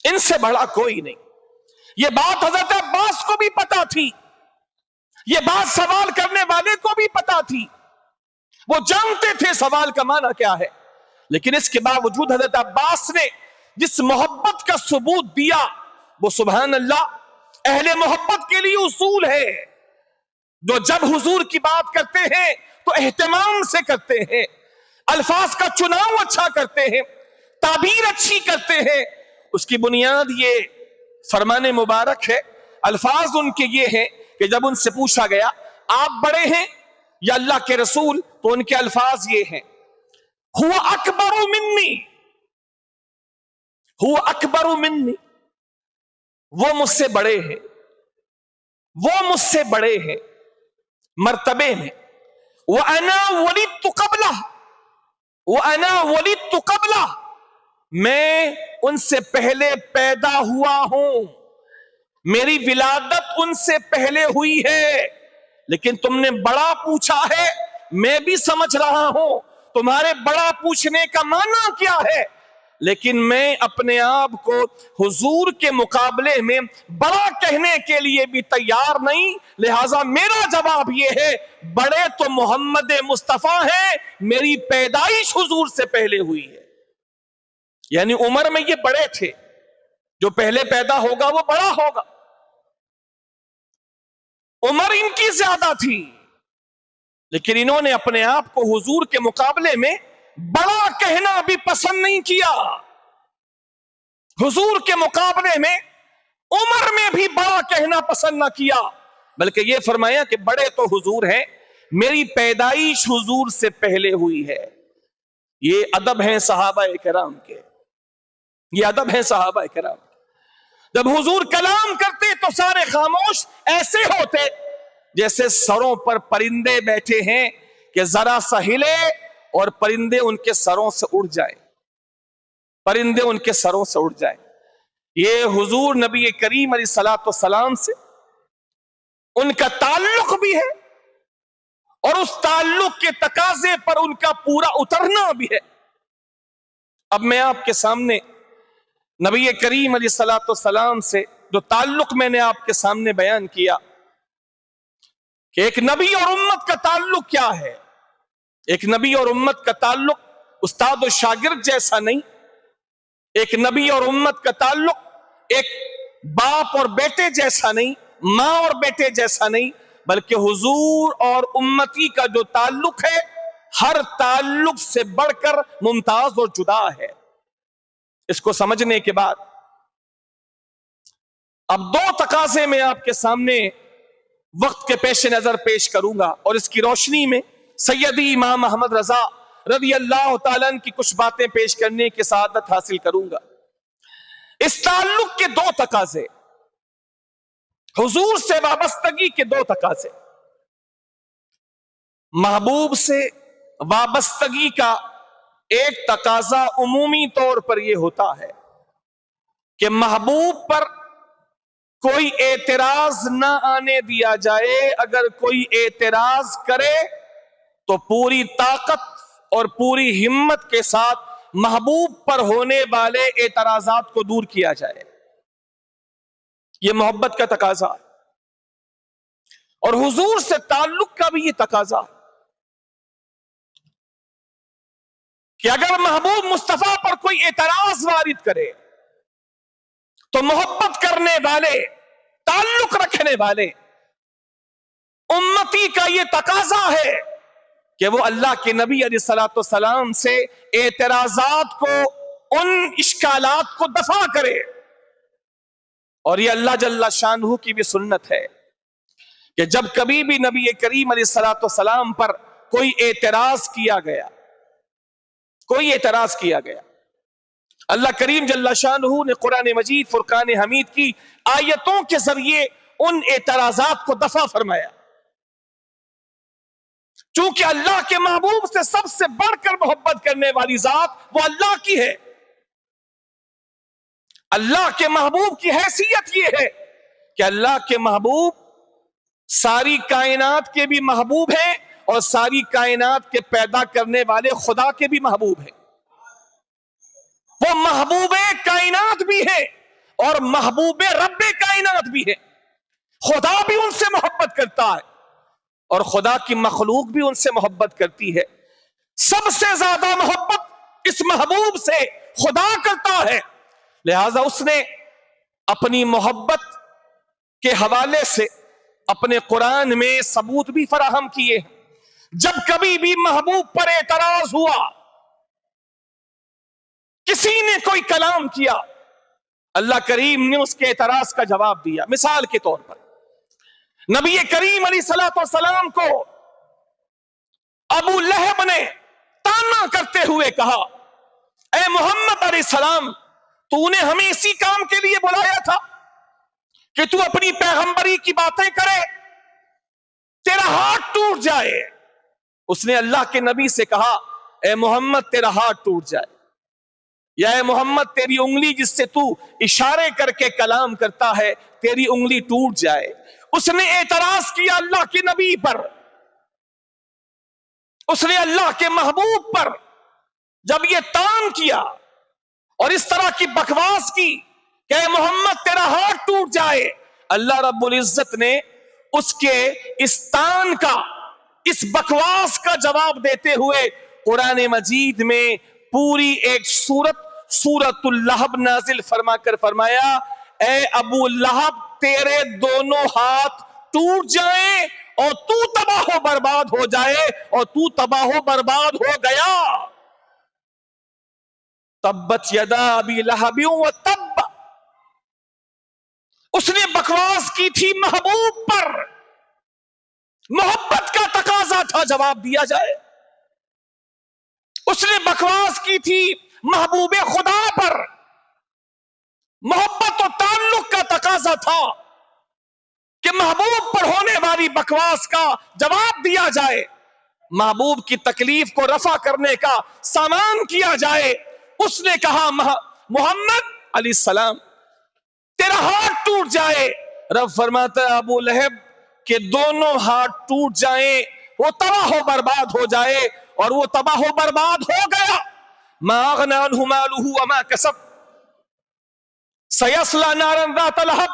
ان سے بڑا کوئی نہیں۔ یہ بات حضرت عباس کو بھی پتا تھی، یہ بات سوال کرنے والے کو بھی پتا تھی، وہ جانتے تھے سوال کا معنی کیا ہے، لیکن اس کے باوجود حضرت عباس نے جس محبت کا ثبوت دیا وہ سبحان اللہ اہل محبت کے لیے اصول ہے، جو جب حضور کی بات کرتے ہیں تو اہتمام سے کرتے ہیں، الفاظ کا چناؤ اچھا کرتے ہیں، تعبیر اچھی کرتے ہیں۔ اس کی بنیاد یہ فرمان مبارک ہے، الفاظ ان کے یہ ہیں کہ جب ان سے پوچھا گیا آپ بڑے ہیں یا اللہ کے رسول، تو ان کے الفاظ یہ ہیں، ہوا اکبر منی، ہوا اکبر منی، وہ مجھ سے بڑے ہیں، وہ مجھ سے بڑے ہیں مرتبے میں، وَأَنَا وَلِدْتُ قَبْلَهُ، وَأَنَا وَلِدْتُ قَبْلَهُ، میں ان سے پہلے پیدا ہوا ہوں، میری ولادت ان سے پہلے ہوئی ہے، لیکن تم نے بڑا پوچھا ہے، میں بھی سمجھ رہا ہوں تمہارے بڑا پوچھنے کا معنی کیا ہے، لیکن میں اپنے آپ کو حضور کے مقابلے میں بڑا کہنے کے لیے بھی تیار نہیں، لہذا میرا جواب یہ ہے بڑے تو محمد مصطفیٰ ہیں، میری پیدائش حضور سے پہلے ہوئی ہے۔ یعنی عمر میں یہ بڑے تھے، جو پہلے پیدا ہوگا وہ بڑا ہوگا، عمر ان کی زیادہ تھی، لیکن انہوں نے اپنے آپ کو حضور کے مقابلے میں بڑا کہنا بھی پسند نہیں کیا، حضور کے مقابلے میں عمر میں بھی بڑا کہنا پسند نہ کیا، بلکہ یہ فرمایا کہ بڑے تو حضور ہیں، میری پیدائش حضور سے پہلے ہوئی ہے۔ یہ ادب ہیں صحابہ کرام کے، یہ ادب ہیں صحابہ کرام کے۔ جب حضور کلام کرتے تو سارے خاموش، ایسے ہوتے جیسے سروں پر پرندے بیٹھے ہیں کہ ذرا سا ہلے اور پرندے ان کے سروں سے اڑ جائیں، پرندے ان کے سروں سے اڑ جائیں۔ یہ حضور نبی کریم علیہ الصلوۃ والسلام سے ان کا تعلق بھی ہے، اور اس تعلق کے تقاضے پر ان کا پورا اترنا بھی ہے۔ اب میں آپ کے سامنے نبی کریم علیہ الصلوۃ والسلام سے جو تعلق میں نے آپ کے سامنے بیان کیا کہ ایک نبی اور امت کا تعلق کیا ہے، ایک نبی اور امت کا تعلق استاد و شاگرد جیسا نہیں، ایک نبی اور امت کا تعلق ایک باپ اور بیٹے جیسا نہیں، ماں اور بیٹے جیسا نہیں، بلکہ حضور اور امتی کا جو تعلق ہے ہر تعلق سے بڑھ کر ممتاز اور جدا ہے۔ اس کو سمجھنے کے بعد اب دو تقاضے میں آپ کے سامنے وقت کے پیش نظر پیش کروں گا، اور اس کی روشنی میں سیدی امام احمد رضا رضی اللہ تعالیٰ عنہ کی کچھ باتیں پیش کرنے کی سعادت حاصل کروں گا۔ اس تعلق کے دو تقاضے، حضور سے وابستگی کے دو تقاضے، محبوب سے وابستگی کا ایک تقاضا عمومی طور پر یہ ہوتا ہے کہ محبوب پر کوئی اعتراض نہ آنے دیا جائے، اگر کوئی اعتراض کرے تو پوری طاقت اور پوری ہمت کے ساتھ محبوب پر ہونے والے اعتراضات کو دور کیا جائے۔ یہ محبت کا تقاضا ہے، اور حضور سے تعلق کا بھی یہ تقاضا ہے کہ اگر محبوب مصطفیٰ پر کوئی اعتراض وارد کرے تو محبت کرنے والے، تعلق رکھنے والے امتی کا یہ تقاضا ہے کہ وہ اللہ کے نبی علیہ الصلوۃ والسلام سے اعتراضات کو، ان اشکالات کو دفع کرے، اور یہ اللہ جل شانہ کی بھی سنت ہے کہ جب کبھی بھی نبی کریم علیہ الصلوۃ والسلام پر کوئی اعتراض کیا گیا، اللہ کریم جل شانہ نے قرآن مجید فرقان حمید کی آیتوں کے ذریعے ان اعتراضات کو دفع فرمایا. چونکہ اللہ کے محبوب سے سب سے بڑھ کر محبت کرنے والی ذات وہ اللہ کی ہے. اللہ کے محبوب کی حیثیت یہ ہے کہ اللہ کے محبوب ساری کائنات کے بھی محبوب ہیں اور ساری کائنات کے پیدا کرنے والے خدا کے بھی محبوب ہیں. وہ محبوب کائنات بھی ہے اور محبوب رب کائنات بھی ہے. خدا بھی ان سے محبت کرتا ہے اور خدا کی مخلوق بھی ان سے محبت کرتی ہے. سب سے زیادہ محبت اس محبوب سے خدا کرتا ہے، لہذا اس نے اپنی محبت کے حوالے سے اپنے قرآن میں ثبوت بھی فراہم کیے. جب کبھی بھی محبوب پر اعتراض ہوا، کسی نے کوئی کلام کیا، اللہ کریم نے اس کے اعتراض کا جواب دیا. مثال کے طور پر نبی کریم علیہ الصلوۃ والسلام کو ابو لہب نے تانا کرتے ہوئے کہا، اے محمد علیہ السلام، تو نے ہمیں اسی کام کے لیے بلایا تھا کہ تو اپنی پیغمبری کی باتیں کرے، تیرا ہاتھ ٹوٹ جائے. اس نے اللہ کے نبی سے کہا، اے محمد تیرا ہاتھ ٹوٹ جائے، یا اے محمد تیری انگلی جس سے تو اشارے کر کے کلام کرتا ہے تیری انگلی ٹوٹ جائے. اس نے اعتراض کیا اللہ کے نبی پر، اس نے اللہ کے محبوب پر. جب یہ تان کیا اور اس طرح کی بکواس کی کہ اے محمد تیرا ہاتھ ٹوٹ جائے، اللہ رب العزت نے اس کے اس تان کا، اس بکواس کا جواب دیتے ہوئے قرآن مجید میں پوری ایک سورت اللہب نازل فرما کر فرمایا، اے ابو لہب تیرے دونوں ہاتھ ٹوٹ جائیں اور تو تباہ و برباد ہو جائے، اور تو تباہ و برباد ہو گیا. تبت یدا ابی لہب وتب. اس نے بکواس کی تھی محبوب پر، محبت کا تقاضا تھا جواب دیا جائے. اس نے بکواس کی تھی محبوب خدا پر، محبت و تعلق کا تقاضا تھا کہ محبوب پر ہونے والی بکواس کا جواب دیا جائے، محبوب کی تکلیف کو رفع کرنے کا سامان کیا جائے. اس نے کہا محمد علیہ السلام تیرا ہاتھ ٹوٹ جائے. رب فرماتا ہے ابو لہب کہ دونوں ہاتھ ٹوٹ جائیں، وہ تباہ و برباد ہو جائے، اور وہ تباہ و برباد ہو گیا. ما اغنى عنه ماله وما كسب سيصلى نارا ذات لهب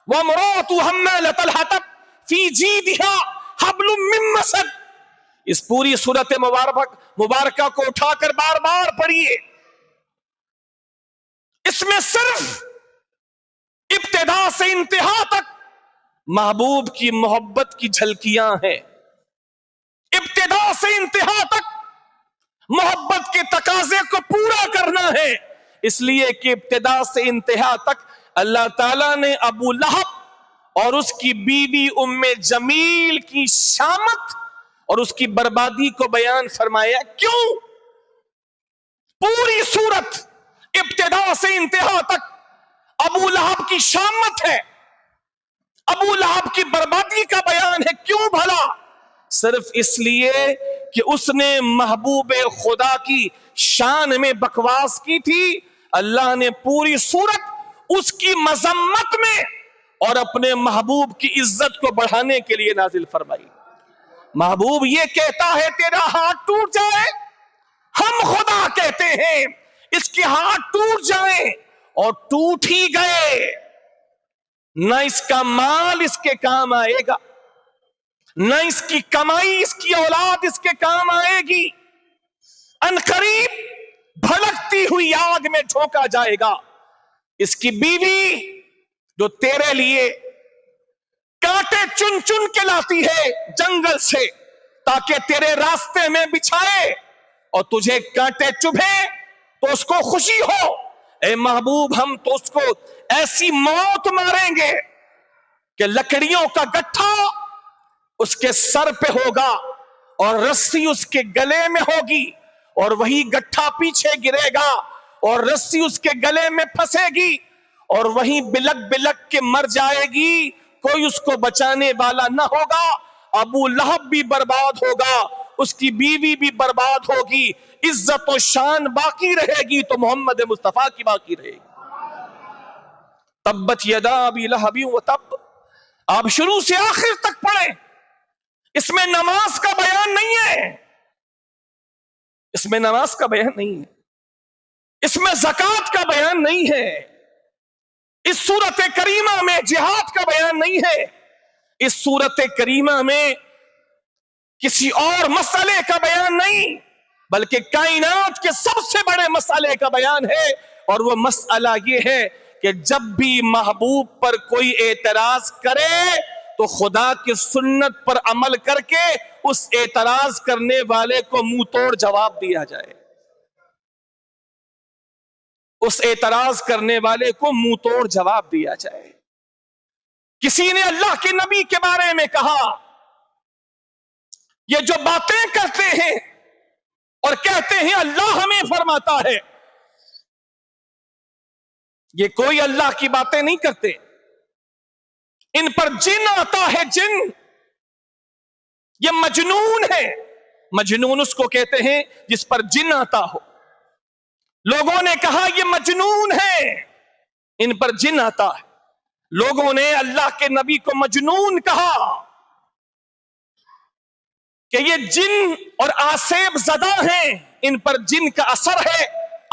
وامرأته حمالة الحطب في جيدها حبل من مسد. اس پوری سورت مبارکہ کو اٹھا کر بار بار پڑھیے. اس میں صرف ابتدا سے انتہا تک محبوب کی محبت کی جھلکیاں ہیں. ابتدا سے انتہا تک محبت کے تقاضے کو پورا کرنا ہے. اس لیے کہ ابتدا سے انتہا تک اللہ تعالیٰ نے ابو لہب اور اس کی بیوی ام جمیل کی شامت اور اس کی بربادی کو بیان فرمایا. کیوں؟ پوری صورت ابتدا سے انتہا تک ابو لہب کی شامت ہے، ابو لہب کی بربادی کا بیان ہے. کیوں بھلا؟ صرف اس لیے کہ اس نے محبوب خدا کی شان میں بکواس کی تھی. اللہ نے پوری صورت اس کی مذمت میں اور اپنے محبوب کی عزت کو بڑھانے کے لیے نازل فرمائی. محبوب یہ کہتا ہے تیرا ہاتھ ٹوٹ جائے، ہم خدا کہتے ہیں اس کے ہاتھ ٹوٹ جائیں، اور ٹوٹ ہی گئے. نہ اس کا مال اس کے کام آئے گا، نہ اس کی کمائی، اس کی اولاد اس کے کام آئے گی. عنقریب بھڑکتی ہوئی آگ میں جھونکا جائے گا. اس کی بیوی جو تیرے لیے کانٹے چن چن کے لاتی ہے جنگل سے تاکہ تیرے راستے میں بچھائے اور تجھے کانٹے چبھے تو اس کو خوشی ہو، اے محبوب ہم تو اس کو ایسی موت ماریں گے کہ لکڑیوں کا گٹھا اس کے سر پہ ہوگا اور رسی اس کے گلے میں ہوگی اور وہی گٹھا پیچھے گرے گا اور رسی اس کے گلے میں پھنسے گی اور وہیں بلک بلک کے مر جائے گی، کوئی اس کو بچانے والا نہ ہوگا۔ ابو لہب بھی برباد ہوگا، اس کی بیوی بھی برباد ہوگی، عزت و شان باقی رہے گی تو محمد مصطفیٰ کی باقی رہے گی۔ تبت یدا ابی لہب وتب، آپ شروع سے آخر تک پڑھیں، اس میں نماز کا بیان نہیں ہے، اس میں نماز کا بیان نہیں ہے، اس میں زکوٰۃ کا بیان نہیں ہے، اس سورت کریمہ میں جہاد کا بیان نہیں ہے، اس سورت کریمہ میں کسی اور مسئلے کا بیان نہیں، بلکہ کائنات کے سب سے بڑے مسئلے کا بیان ہے، اور وہ مسئلہ یہ ہے کہ جب بھی محبوب پر کوئی اعتراض کرے تو خدا کی سنت پر عمل کر کے اس اعتراض کرنے والے کو منہ توڑ جواب دیا جائے، اس اعتراض کرنے والے کو منہ توڑ جواب دیا جائے۔ کسی نے اللہ کے نبی کے بارے میں کہا یہ جو باتیں کرتے ہیں اور کہتے ہیں اللہ ہمیں فرماتا ہے، یہ کوئی اللہ کی باتیں نہیں کرتے، ان پر جن آتا ہے، جن، یہ مجنون ہے۔ مجنون اس کو کہتے ہیں جس پر جن آتا ہو۔ لوگوں نے کہا یہ مجنون ہے، ان پر جن آتا ہے۔ لوگوں نے اللہ کے نبی کو مجنون کہا کہ یہ جن اور آسیب زدہ ہیں، ان پر جن کا اثر ہے،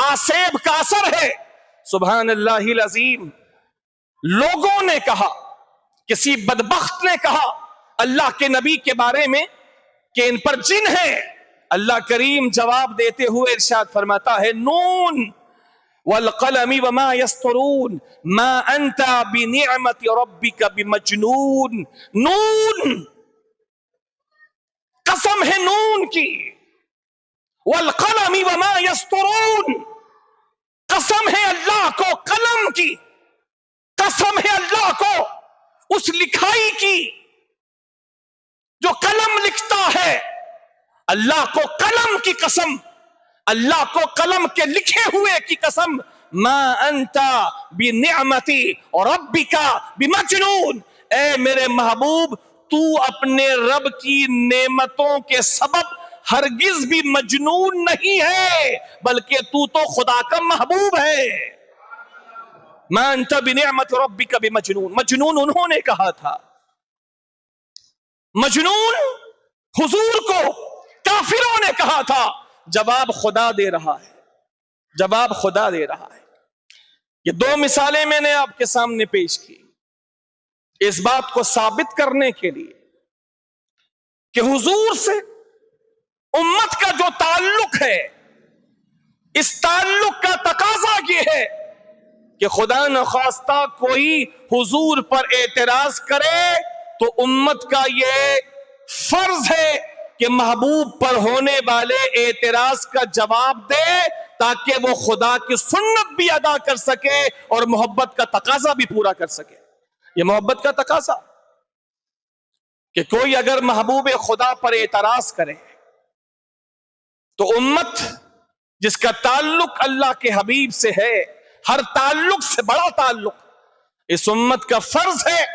آسیب کا اثر ہے۔ سبحان اللہ العظیم۔ لوگوں نے کہا، کسی بدبخت نے کہا اللہ کے نبی کے بارے میں کہ ان پر جن ہے، اللہ کریم جواب دیتے ہوئے ارشاد فرماتا ہے، نون والقلم وما یسطرون ما انت بنعمت ربک بمجنون۔ نون، قسم ہے نون کی، والقلم وما یسطرون، قسم ہے اللہ کو قلم کی، قسم ہے اللہ کو اس لکھائی کی جو قلم لکھتا ہے، اللہ کو قلم کی قسم، اللہ کو قلم کے لکھے ہوئے کی قسم، ما انت بنعمتی ربک بمجنون، اے میرے محبوب تو اپنے رب کی نعمتوں کے سبب ہرگز بھی مجنون نہیں ہے، بلکہ تو خدا کا محبوب ہے۔ ما انت بنعمت ربک بمجنون، مجنون انہوں نے کہا تھا، مجنون حضور کو کافروں نے کہا تھا۔ جواب خدا دے رہا ہے، جواب خدا دے رہا ہے۔ یہ دو مثالیں میں نے آپ کے سامنے پیش کی اس بات کو ثابت کرنے کے لیے کہ حضور سے امت کا جو تعلق ہے، اس تعلق کا تقاضا یہ ہے کہ خدا نخواستہ کوئی حضور پر اعتراض کرے تو امت کا یہ فرض ہے کہ محبوب پر ہونے والے اعتراض کا جواب دے تاکہ وہ خدا کی سنت بھی ادا کر سکے اور محبت کا تقاضا بھی پورا کر سکے۔ یہ محبت کا تقاضا کہ کوئی اگر محبوب خدا پر اعتراض کرے تو امت جس کا تعلق اللہ کے حبیب سے ہے، ہر تعلق سے بڑا تعلق، اس امت کا فرض ہے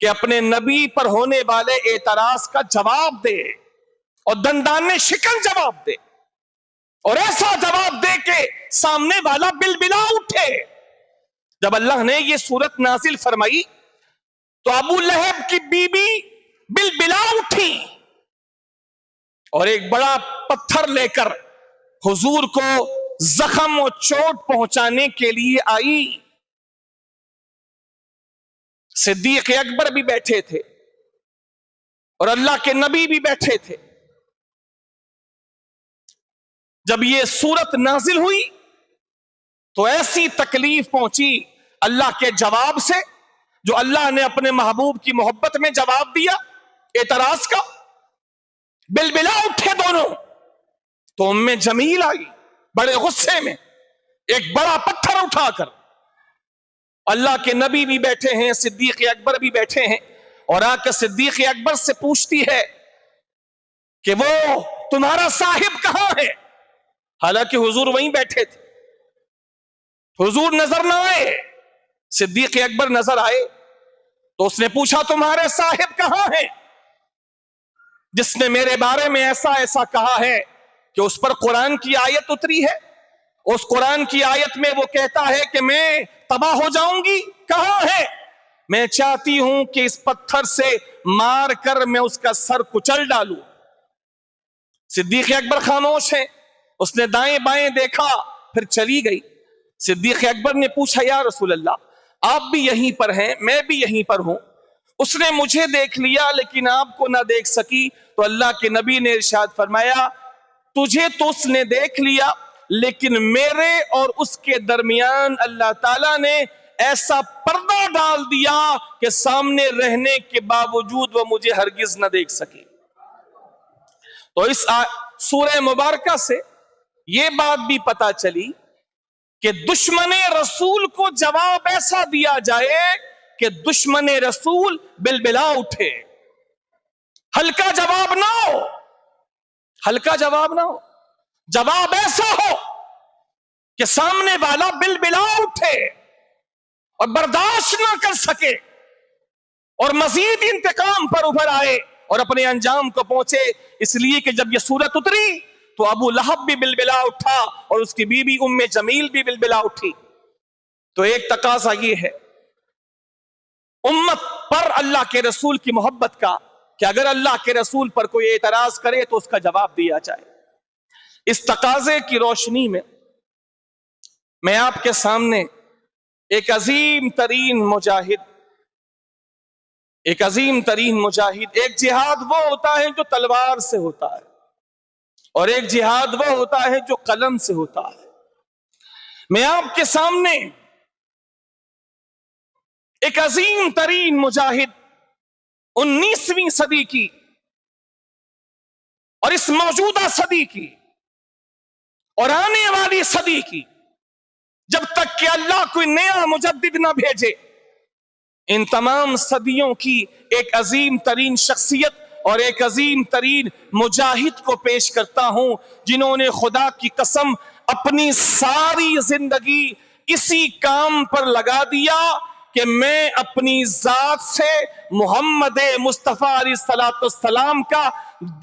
کہ اپنے نبی پر ہونے والے اعتراض کا جواب دے اور دندان شکن جواب دے، اور ایسا جواب دے کہ سامنے والا بلبلا اٹھے۔ جب اللہ نے یہ سورت نازل فرمائی تو ابو لہب کی بیوی بلبلا اٹھی اور ایک بڑا پتھر لے کر حضور کو زخم و چوٹ پہنچانے کے لیے آئی۔ صدیق اکبر بھی بیٹھے تھے اور اللہ کے نبی بھی بیٹھے تھے۔ جب یہ سورت نازل ہوئی تو ایسی تکلیف پہنچی اللہ کے جواب سے جو اللہ نے اپنے محبوب کی محبت میں جواب دیا اعتراض کا، بلبلا اٹھے دونوں۔ تو ام جمیل آئی بڑے غصے میں، ایک بڑا پتھر سر اٹھا کر اللہ کے نبی بھی بیٹھے ہیں, صدیق اکبر بھی بیٹھے ہیں, اور آ کر صدیق اکبر سے پوچھتی ہے کہ وہ تمہارا صاحب کہاں ہے؟ حالانکہ حضور وہیں بیٹھے تھے. حضور نظر نہ آئے, صدیق اکبر نظر آئے تو اس نے پوچھا تمہارے صاحب کہاں ہیں جس نے میرے بارے میں ایسا ایسا کہا ہے کہ اس پر قرآن کی آیت اتری ہے, اس قرآن کی آیت میں وہ کہتا ہے کہ میں تباہ ہو جاؤں گی, کہاں ہے؟ میں چاہتی ہوں کہ اس پتھر سے مار کر میں اس کا سر کچل ڈالوں. صدیق اکبر خاموش ہیں, اس نے دائیں بائیں دیکھا پھر چلی گئی. صدیق اکبر نے پوچھا یا رسول اللہ آپ بھی یہیں پر ہیں, میں بھی یہیں پر ہوں. اس نے مجھے دیکھ لیا لیکن آپ کو نہ دیکھ سکی. تو اللہ کے نبی نے ارشاد فرمایا تجھے تو اس نے دیکھ لیا لیکن میرے اور اس کے درمیان اللہ تعالیٰ نے ایسا پردہ ڈال دیا کہ سامنے رہنے کے باوجود وہ مجھے ہرگز نہ دیکھ سکی. تو اس سورہ مبارکہ سے یہ بات بھی پتا چلی کہ دشمن رسول کو جواب ایسا دیا جائے کہ دشمن رسول بلبلا اٹھے. ہلکا جواب نہ ہو, ہلکا جواب نہ ہو, جواب ایسا ہو کہ سامنے والا بلبلا اٹھے اور برداشت نہ کر سکے اور مزید انتقام پر ابھر آئے اور اپنے انجام کو پہنچے. اس لیے کہ جب یہ سورت اتری تو ابو لہب بھی بلبلا اٹھا اور اس کی بیوی ام جمیل بھی بلبلا اٹھی. تو ایک تقاضا یہ ہے امت پر اللہ کے رسول کی محبت کا کہ اگر اللہ کے رسول پر کوئی اعتراض کرے تو اس کا جواب دیا جائے. اس تقاضے کی روشنی میں آپ کے سامنے ایک عظیم ترین مجاہد, ایک جہاد وہ ہوتا ہے جو تلوار سے ہوتا ہے اور ایک جہاد وہ ہوتا ہے جو قلم سے ہوتا ہے. میں آپ کے سامنے ایک عظیم ترین مجاہد 19ویں صدی کی اور اس موجودہ صدی کی اور آنے والی صدی کی, جب تک کہ اللہ کوئی نیا مجدد نہ بھیجے, ان تمام صدیوں کی ایک عظیم ترین شخصیت اور ایک عظیم ترین مجاہد کو پیش کرتا ہوں جنہوں نے خدا کی قسم اپنی ساری زندگی اسی کام پر لگا دیا کہ میں اپنی ذات سے محمد مصطفیٰ علیہ السلام کا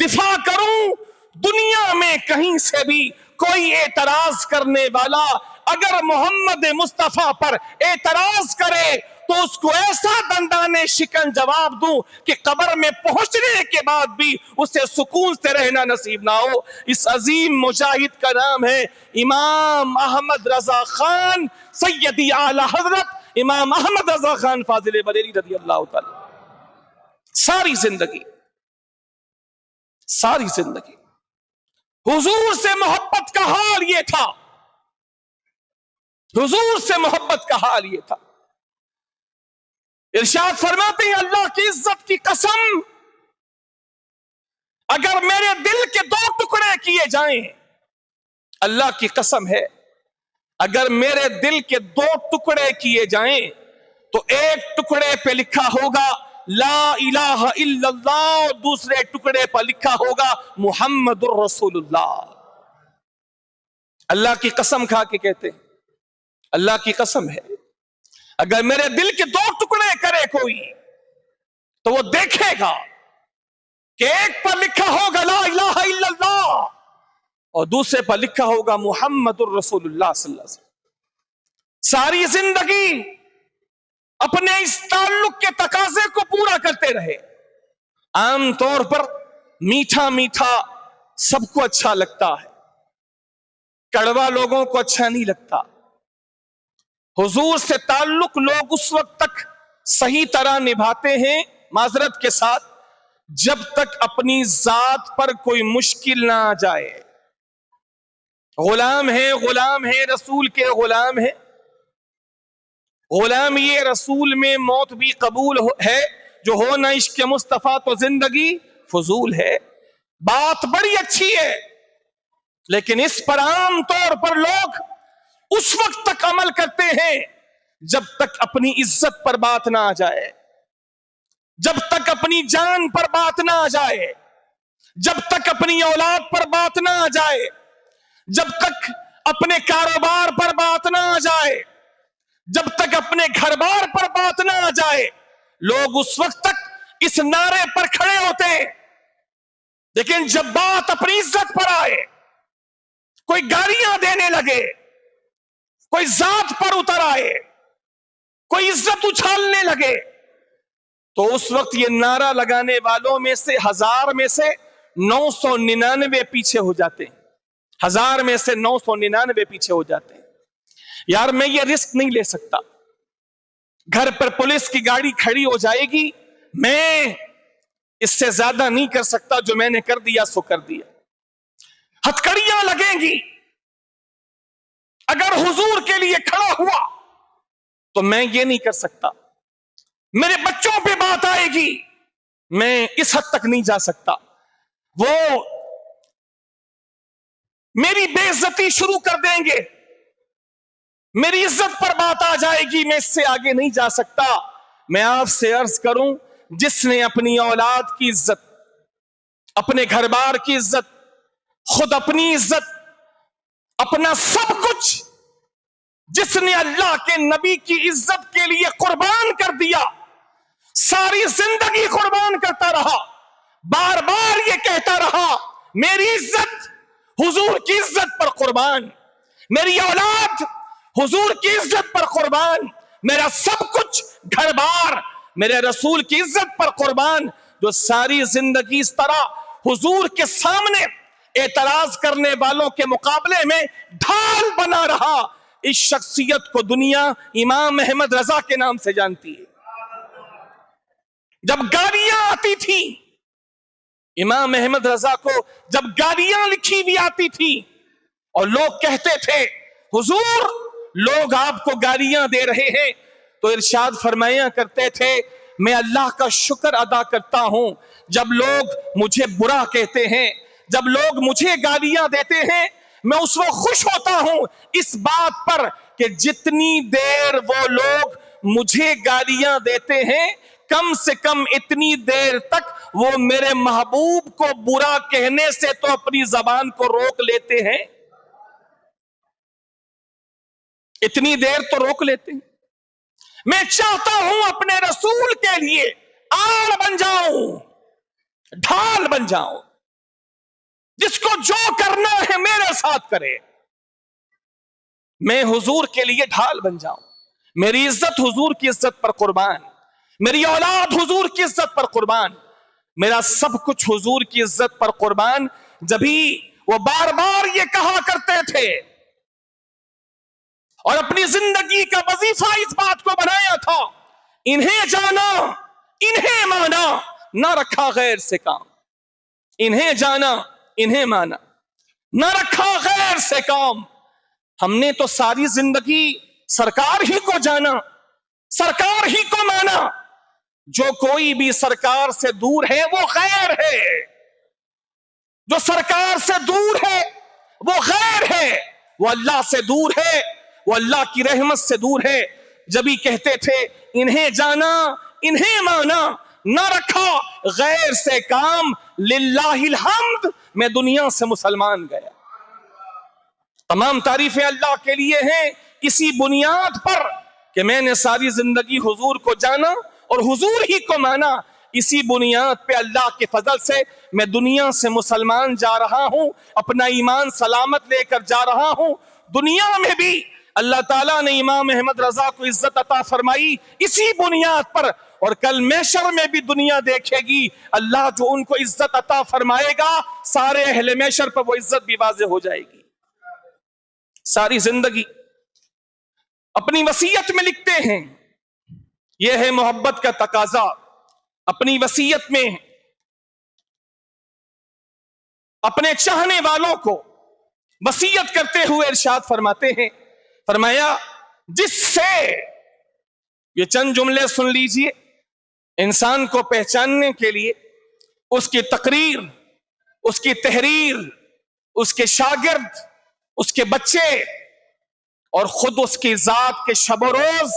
دفاع کروں. دنیا میں کہیں سے بھی کوئی اعتراض کرنے والا اگر محمد مصطفیٰ پر اعتراض کرے تو اس کو ایسا دندانے شکن جواب دوں کہ قبر میں پہنچنے کے بعد بھی اسے سکون سے رہنا نصیب نہ ہو. اس عظیم مجاہد کا نام ہے امام احمد رضا خان, سیدی اعلی حضرت امام احمد رضا خان فاضل بریلوی رضی اللہ تعالی. ساری زندگی حضور سے محبت کا حال یہ تھا, حضور سے محبت کا حال یہ تھا. ارشاد فرماتے ہیں اللہ کی عزت کی قسم اگر میرے دل کے 2 ٹکڑے کیے جائیں, اللہ کی قسم ہے اگر میرے دل کے 2 ٹکڑے کیے جائیں تو ایک ٹکڑے پہ لکھا ہوگا لا الہ الا اللہ اور دوسرے ٹکڑے پر لکھا ہوگا محمد الرسول اللہ. اللہ کی قسم کھا کے کہتے ہیں, اللہ کی قسم ہے اگر میرے دل کے 2 ٹکڑے کرے کوئی تو وہ دیکھے گا کہ ایک پر لکھا ہوگا لا الہ الا اللہ اور دوسرے پر لکھا ہوگا محمد الرسول اللہ صلی اللہ علیہ وسلم. ساری زندگی اپنے اس تعلق کے تقاضے کو پورا کرتے رہے. عام طور پر میٹھا میٹھا سب کو اچھا لگتا ہے, کڑوا لوگوں کو اچھا نہیں لگتا. حضور سے تعلق لوگ اس وقت تک صحیح طرح نبھاتے ہیں معذرت کے ساتھ جب تک اپنی ذات پر کوئی مشکل نہ آ جائے. غلام ہے رسول کے غلام ہے. غلام یہ رسول میں موت بھی قبول ہے, جو ہو نہ عشق مصطفیٰ تو زندگی فضول ہے. بات بڑی اچھی ہے لیکن اس پر عام طور پر لوگ اس وقت تک عمل کرتے ہیں جب تک اپنی عزت پر بات نہ آ جائے، جب تک اپنی جان پر بات نہ آ جائے، جب تک اپنی اولاد پر بات نہ آ جائے، جب تک اپنے کاروبار پر بات نہ آ جائے، جب تک اپنے گھر بار پر بات نہ آ جائے، لوگ اس وقت تک اس نعرے پر کھڑے ہوتے ہیں۔ لیکن جب بات اپنی عزت پر آئے، کوئی گالیاں دینے لگے، کوئی ذات پر اتر آئے، کوئی عزت اچھالنے لگے، تو اس وقت یہ نعرہ لگانے والوں میں سے 1000 میں سے 999 پیچھے ہو جاتے ہیں۔ 1000 میں سے 999 پیچھے ہو جاتے ہیں۔ یار میں یہ رسک نہیں لے سکتا، گھر پر پولیس کی گاڑی کھڑی ہو جائے گی، میں اس سے زیادہ نہیں کر سکتا، جو میں نے کر دیا سو کر دیا۔ ہتھکڑیاں لگیں گی، اگر حضور کے لیے کھڑا ہوا تو میں یہ نہیں کر سکتا، میرے بچوں پہ بات آئے گی، میں اس حد تک نہیں جا سکتا، وہ میری بے عزتی شروع کر دیں گے، میری عزت پر بات آ جائے گی، میں اس سے آگے نہیں جا سکتا۔ میں آپ سے عرض کروں، جس نے اپنی اولاد کی عزت، اپنے گھر بار کی عزت، خود اپنی عزت، اپنا سب کچھ جس نے اللہ کے نبی کی عزت کے لیے قربان کر دیا، ساری زندگی قربان کرتا رہا، بار بار یہ کہتا رہا میری عزت حضور کی عزت پر قربان، میری اولاد حضور کی عزت پر قربان، میرا سب کچھ گھر بار میرے رسول کی عزت پر قربان، جو ساری زندگی اس طرح حضور کے سامنے اعتراض کرنے والوں کے مقابلے میں ڈھال بنا رہا، اس شخصیت کو دنیا امام احمد رضا کے نام سے جانتی ہے۔ جب گالیاں آتی تھی امام احمد رضا کو، جب گالیاں لکھی ہوئی آتی تھی اور لوگ کہتے تھے حضور لوگ آپ کو گالیاں دے رہے ہیں، تو ارشاد فرمایا کرتے تھے میں اللہ کا شکر ادا کرتا ہوں، جب لوگ مجھے برا کہتے ہیں، جب لوگ مجھے گالیاں دیتے ہیں، میں اس وقت خوش ہوتا ہوں اس بات پر کہ جتنی دیر وہ لوگ مجھے گالیاں دیتے ہیں، کم سے کم اتنی دیر تک وہ میرے محبوب کو برا کہنے سے تو اپنی زبان کو روک لیتے ہیں، اتنی دیر تو روک لیتے ہیں۔ میں چاہتا ہوں اپنے رسول کے لیے آڑ بن جاؤں، ڈھال بن جاؤں، جس کو جو کرنا ہے میرے ساتھ کرے، میں حضور کے لیے ڈھال بن جاؤں، میری عزت حضور کی عزت پر قربان، میری اولاد حضور کی عزت پر قربان، میرا سب کچھ حضور کی عزت پر قربان۔ جبھی وہ بار بار یہ کہا کرتے تھے اور اپنی زندگی کا وظیفہ اس بات کو بنایا تھا، انہیں جانا انہیں مانا، نہ رکھا غیر سے کام، انہیں جانا انہیں مانا، نہ رکھا غیر سے کام۔ ہم نے تو ساری زندگی سرکار ہی کو جانا، سرکار ہی کو مانا، جو کوئی بھی سرکار سے دور ہے وہ غیر ہے، جو سرکار سے دور ہے وہ غیر ہے، وہ اللہ سے دور ہے، وہ اللہ کی رحمت سے دور ہے۔ جبھی کہتے تھے انہیں جانا انہیں مانا، نہ رکھا غیر سے کام، للہ الحمد میں دنیا سے مسلمان گیا۔ تمام تعریفیں اللہ کے لیے ہیں، اسی بنیاد پر کہ میں نے ساری زندگی حضور کو جانا اور حضور ہی کو مانا، اسی بنیاد پہ اللہ کے فضل سے میں دنیا سے مسلمان جا رہا ہوں، اپنا ایمان سلامت لے کر جا رہا ہوں۔ دنیا میں بھی اللہ تعالیٰ نے امام احمد رضا کو عزت عطا فرمائی اسی بنیاد پر، اور کل محشر میں بھی دنیا دیکھے گی اللہ جو ان کو عزت عطا فرمائے گا، سارے اہل محشر پر وہ عزت بھی واضح ہو جائے گی۔ ساری زندگی اپنی وصیت میں لکھتے ہیں، یہ ہے محبت کا تقاضا، اپنی وصیت میں اپنے چاہنے والوں کو وصیت کرتے ہوئے ارشاد فرماتے ہیں، فرمایا جس سے، یہ چند جملے سن لیجئے، انسان کو پہچاننے کے لیے اس کی تقریر، اس کی تحریر، اس کے شاگرد، اس کے بچے، اور خود اس کی ذات کے شب و روز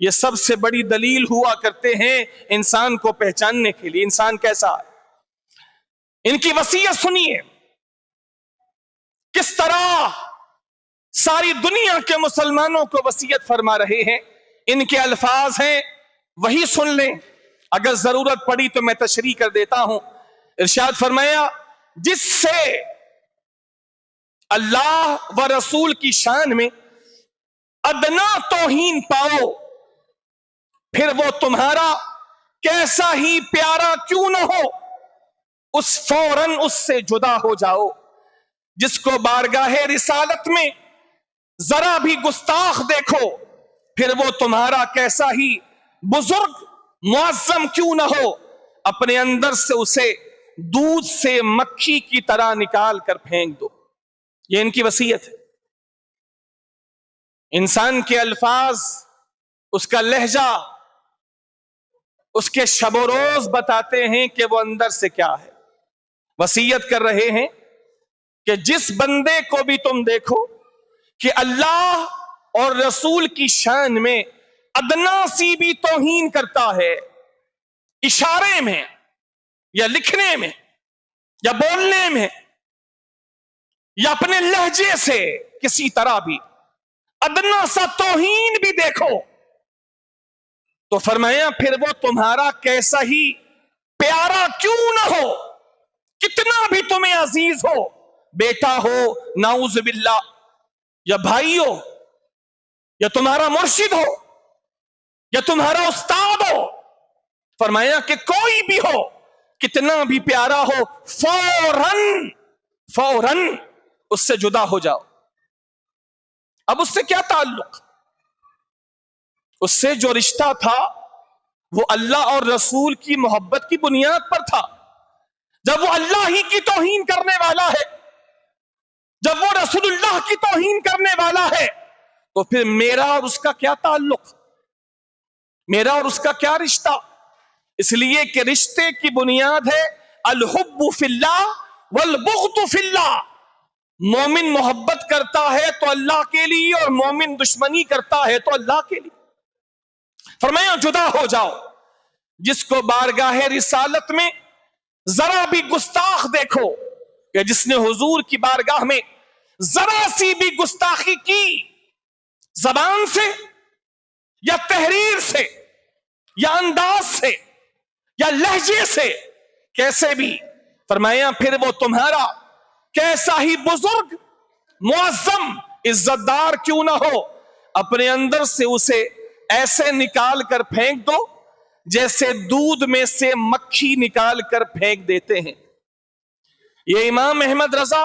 یہ سب سے بڑی دلیل ہوا کرتے ہیں انسان کو پہچاننے کے لیے انسان کیسا ہے۔ ان کی وصیت سنیے، کس طرح ساری دنیا کے مسلمانوں کو وصیت فرما رہے ہیں۔ ان کے الفاظ ہیں، وہی سن لیں، اگر ضرورت پڑی تو میں تشریح کر دیتا ہوں۔ ارشاد فرمایا، جس سے اللہ و رسول کی شان میں ادنا توہین پاؤ، پھر وہ تمہارا کیسا ہی پیارا کیوں نہ ہو، اس فوراً اس سے جدا ہو جاؤ۔ جس کو بارگاہ رسالت میں ذرا بھی گستاخ دیکھو، پھر وہ تمہارا کیسا ہی بزرگ معظم کیوں نہ ہو، اپنے اندر سے اسے دودھ سے مکھی کی طرح نکال کر پھینک دو۔ یہ ان کی وصیت ہے۔ انسان کے الفاظ، اس کا لہجہ، اس کے شب و روز بتاتے ہیں کہ وہ اندر سے کیا ہے۔ وصیت کر رہے ہیں کہ جس بندے کو بھی تم دیکھو کہ اللہ اور رسول کی شان میں ادنا سی بھی توہین کرتا ہے، اشارے میں یا لکھنے میں یا بولنے میں یا اپنے لہجے سے کسی طرح بھی ادنا سا توہین بھی دیکھو، تو فرمایا پھر وہ تمہارا کیسا ہی پیارا کیوں نہ ہو، کتنا بھی تمہیں عزیز ہو، بیٹا ہو نعوذ باللہ، یا بھائی ہو، یا تمہارا مرشد ہو، یا تمہارا استاد ہو، فرمایا کہ کوئی بھی ہو، کتنا بھی پیارا ہو، فوراً اس سے جدا ہو جاؤ۔ اب اس سے کیا تعلق؟ اس سے جو رشتہ تھا وہ اللہ اور رسول کی محبت کی بنیاد پر تھا۔ جب وہ اللہ ہی کی توہین کرنے والا ہے، جب وہ رسول اللہ کی توہین کرنے والا ہے، تو پھر میرا اور اس کا کیا تعلق، میرا اور اس کا کیا رشتہ؟ اس لیے کہ رشتے کی بنیاد ہے الحب فی اللہ والبغض فی اللہ۔ مومن محبت کرتا ہے تو اللہ کے لیے، اور مومن دشمنی کرتا ہے تو اللہ کے لیے۔ فرمایا جدا ہو جاؤ، جس کو بارگاہ رسالت میں ذرا بھی گستاخ دیکھو، کہ جس نے حضور کی بارگاہ میں ذرا سی بھی گستاخی کی، زبان سے یا تحریر سے یا انداز سے یا لہجے سے، کیسے بھی، فرمایا پھر وہ تمہارا کیسا ہی بزرگ معظم عزت دار کیوں نہ ہو، اپنے اندر سے اسے ایسے نکال کر پھینک دو جیسے دودھ میں سے مکھی نکال کر پھینک دیتے ہیں۔ یہ امام احمد رضا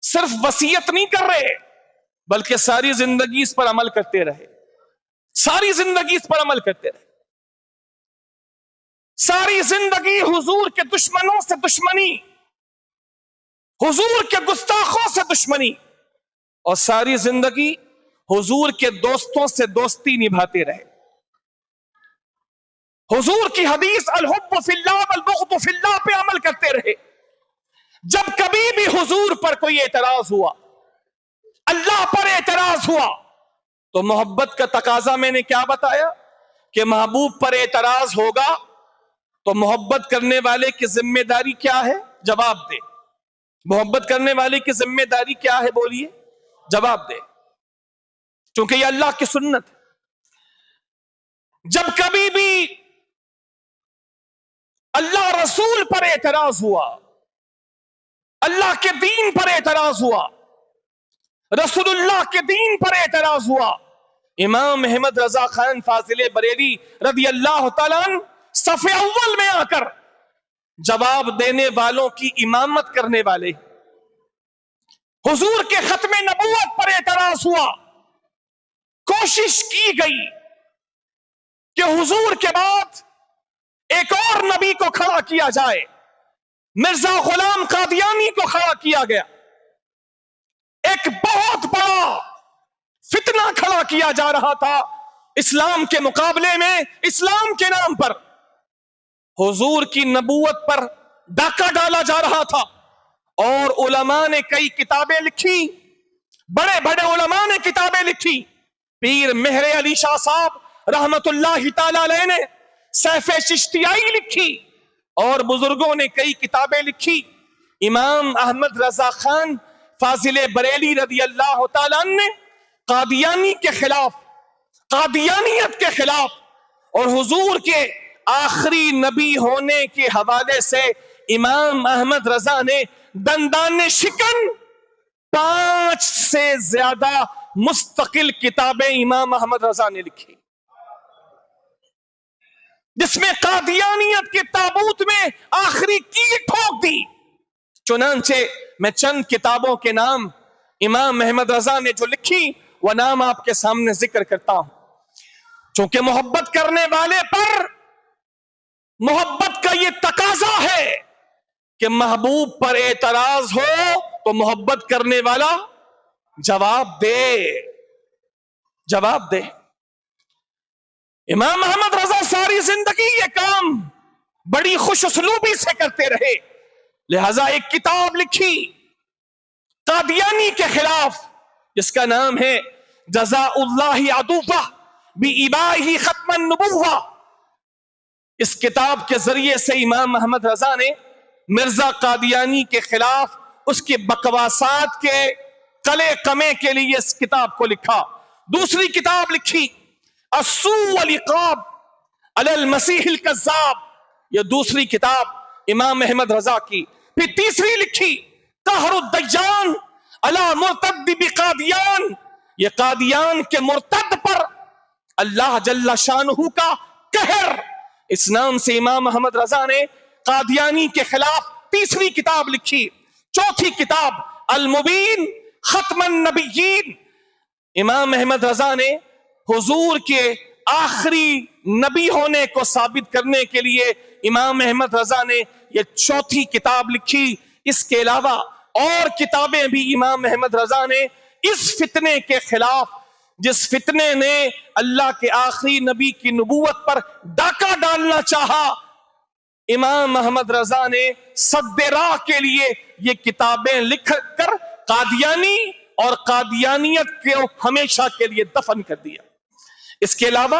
صرف وصیت نہیں کر رہے، بلکہ ساری زندگی اس پر عمل کرتے رہے، ساری زندگی اس پر عمل کرتے رہے، ساری زندگی حضور کے دشمنوں سے دشمنی، حضور کے گستاخوں سے دشمنی، اور ساری زندگی حضور کے دوستوں سے دوستی نبھاتے رہے۔ حضور کی حدیث الحب فی اللہ والبغض فی اللہ پہ عمل کرتے رہے۔ جب کبھی بھی حضور پر کوئی اعتراض ہوا، اللہ پر اعتراض ہوا، تو محبت کا تقاضا میں نے کیا بتایا کہ محبوب پر اعتراض ہوگا تو محبت کرنے والے کی ذمہ داری کیا ہے؟ جواب دے۔ محبت کرنے والے کی ذمہ داری کیا ہے؟ بولیے، جواب دے، چونکہ یہ اللہ کی سنت ہے۔ جب کبھی بھی اللہ رسول پر اعتراض ہوا، اللہ کے دین پر اعتراض ہوا، رسول اللہ کے دین پر اعتراض ہوا، امام احمد رضا خان فاضل بریلی رضی اللہ تعالیٰ عنہ صف اول میں آ کر جواب دینے والوں کی امامت کرنے والے۔ حضور کے ختم نبوت پر اعتراض ہوا، کوشش کی گئی کہ حضور کے بعد ایک اور نبی کو کھڑا کیا جائے، مرزا غلام قادیانی کو کھڑا کیا گیا، ایک بہت بڑا فتنہ کھڑا کیا جا رہا تھا اسلام کے مقابلے میں، اسلام کے نام پر حضور کی نبوت پر ڈاکہ ڈالا جا رہا تھا، اور علماء نے کئی کتابیں لکھی، بڑے بڑے علماء نے کتابیں لکھی. پیر مہر علی شاہ صاحب رحمت اللہ تعالی علیہ نے سیف چشتیائی لکھی, اور بزرگوں نے کئی کتابیں لکھی. امام احمد رضا خان فاضل بریلی رضی اللہ تعالیٰ عنہ نے قادیانی کے خلاف, قادیانیت کے خلاف اور حضور کے آخری نبی ہونے کے حوالے سے امام احمد رضا نے دندان شکن 5 سے زیادہ مستقل کتابیں امام احمد رضا نے لکھی, جس میں قادیانیت کے تابوت میں آخری کی ٹھوک دی. چنانچہ میں چند کتابوں کے نام امام احمد رضا نے جو لکھی وہ نام آپ کے سامنے ذکر کرتا ہوں. چونکہ محبت کرنے والے پر محبت کا یہ تقاضا ہے کہ محبوب پر اعتراض ہو تو محبت کرنے والا جواب دے. امام احمد رضا ساری زندگی یہ کام بڑی خوش اسلوبی سے کرتے رہے, لہذا ایک کتاب لکھی قادیانی کے خلاف جس کا نام ہے جزاء اللہ عدوہ بإبائہ ختم النبوہ. اس کتاب کے ذریعے سے امام احمد رضا نے مرزا قادیانی کے خلاف اس کی بکواسات کے قلے قمے کے لیے اس کتاب کو لکھا. دوسری کتاب لکھی السوء والعقاب علی المسیح الکذاب, یہ دوسری کتاب امام احمد رضا کی. پھر تیسری لکھی قہر الدیان علی مرتد بقادیان, یہ قادیان کے مرتد پر اللہ جل شانہ کا قہر. اس نام سے امام احمد رضا نے قادیانی کے خلاف تیسری کتاب لکھی. چوتھی کتاب المبین ختم النبیین, امام احمد رضا نے حضور کے آخری نبی ہونے کو ثابت کرنے کے لیے امام احمد رضا نے یہ چوتھی کتاب لکھی. اس کے علاوہ اور کتابیں بھی امام احمد رضا نے اس فتنے کے خلاف, جس فتنے نے اللہ کے آخری نبی کی نبوت پر ڈاکہ ڈالنا چاہا, امام احمد رضا نے سد راہ کے لیے یہ کتابیں لکھ کر قادیانی اور قادیانیت کو ہمیشہ کے لیے دفن کر دیا. اس کے علاوہ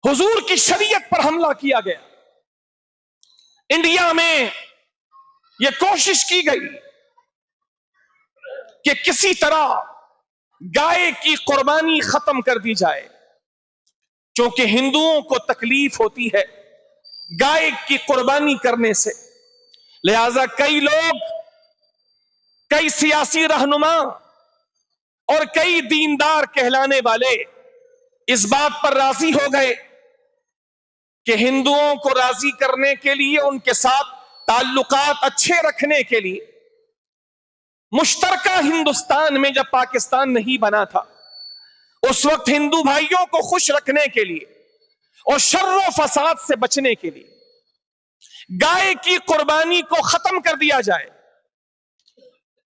حضور کی شریعت پر حملہ کیا گیا. انڈیا میں یہ کوشش کی گئی کہ کسی طرح گائے کی قربانی ختم کر دی جائے, چونکہ ہندوؤں کو تکلیف ہوتی ہے گائے کی قربانی کرنے سے. لہذا کئی لوگ, کئی سیاسی رہنما اور کئی دیندار کہلانے والے اس بات پر راضی ہو گئے کہ ہندوؤں کو راضی کرنے کے لیے, ان کے ساتھ تعلقات اچھے رکھنے کے لیے, مشترکہ ہندوستان میں جب پاکستان نہیں بنا تھا اس وقت ہندو بھائیوں کو خوش رکھنے کے لیے اور شر و فساد سے بچنے کے لیے گائے کی قربانی کو ختم کر دیا جائے.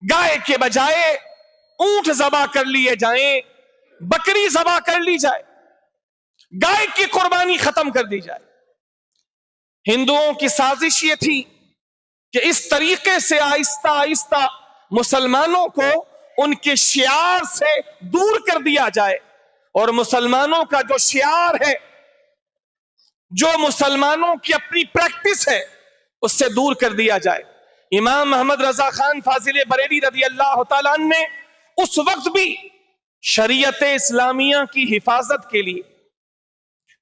گائے کے بجائے اونٹ ذبح کر لیے جائیں, بکری ذبح کر لی جائے, گائے کی قربانی ختم کر دی جائے. ہندوؤں کی سازش یہ تھی کہ اس طریقے سے آہستہ آہستہ مسلمانوں کو ان کے شعار سے دور کر دیا جائے, اور مسلمانوں کا جو شعار ہے, جو مسلمانوں کی اپنی پریکٹس ہے, اس سے دور کر دیا جائے. امام محمد رضا خان فاضل بریلی رضی اللہ تعالیٰ عنہ نے اس وقت بھی شریعت اسلامیہ کی حفاظت کے لیے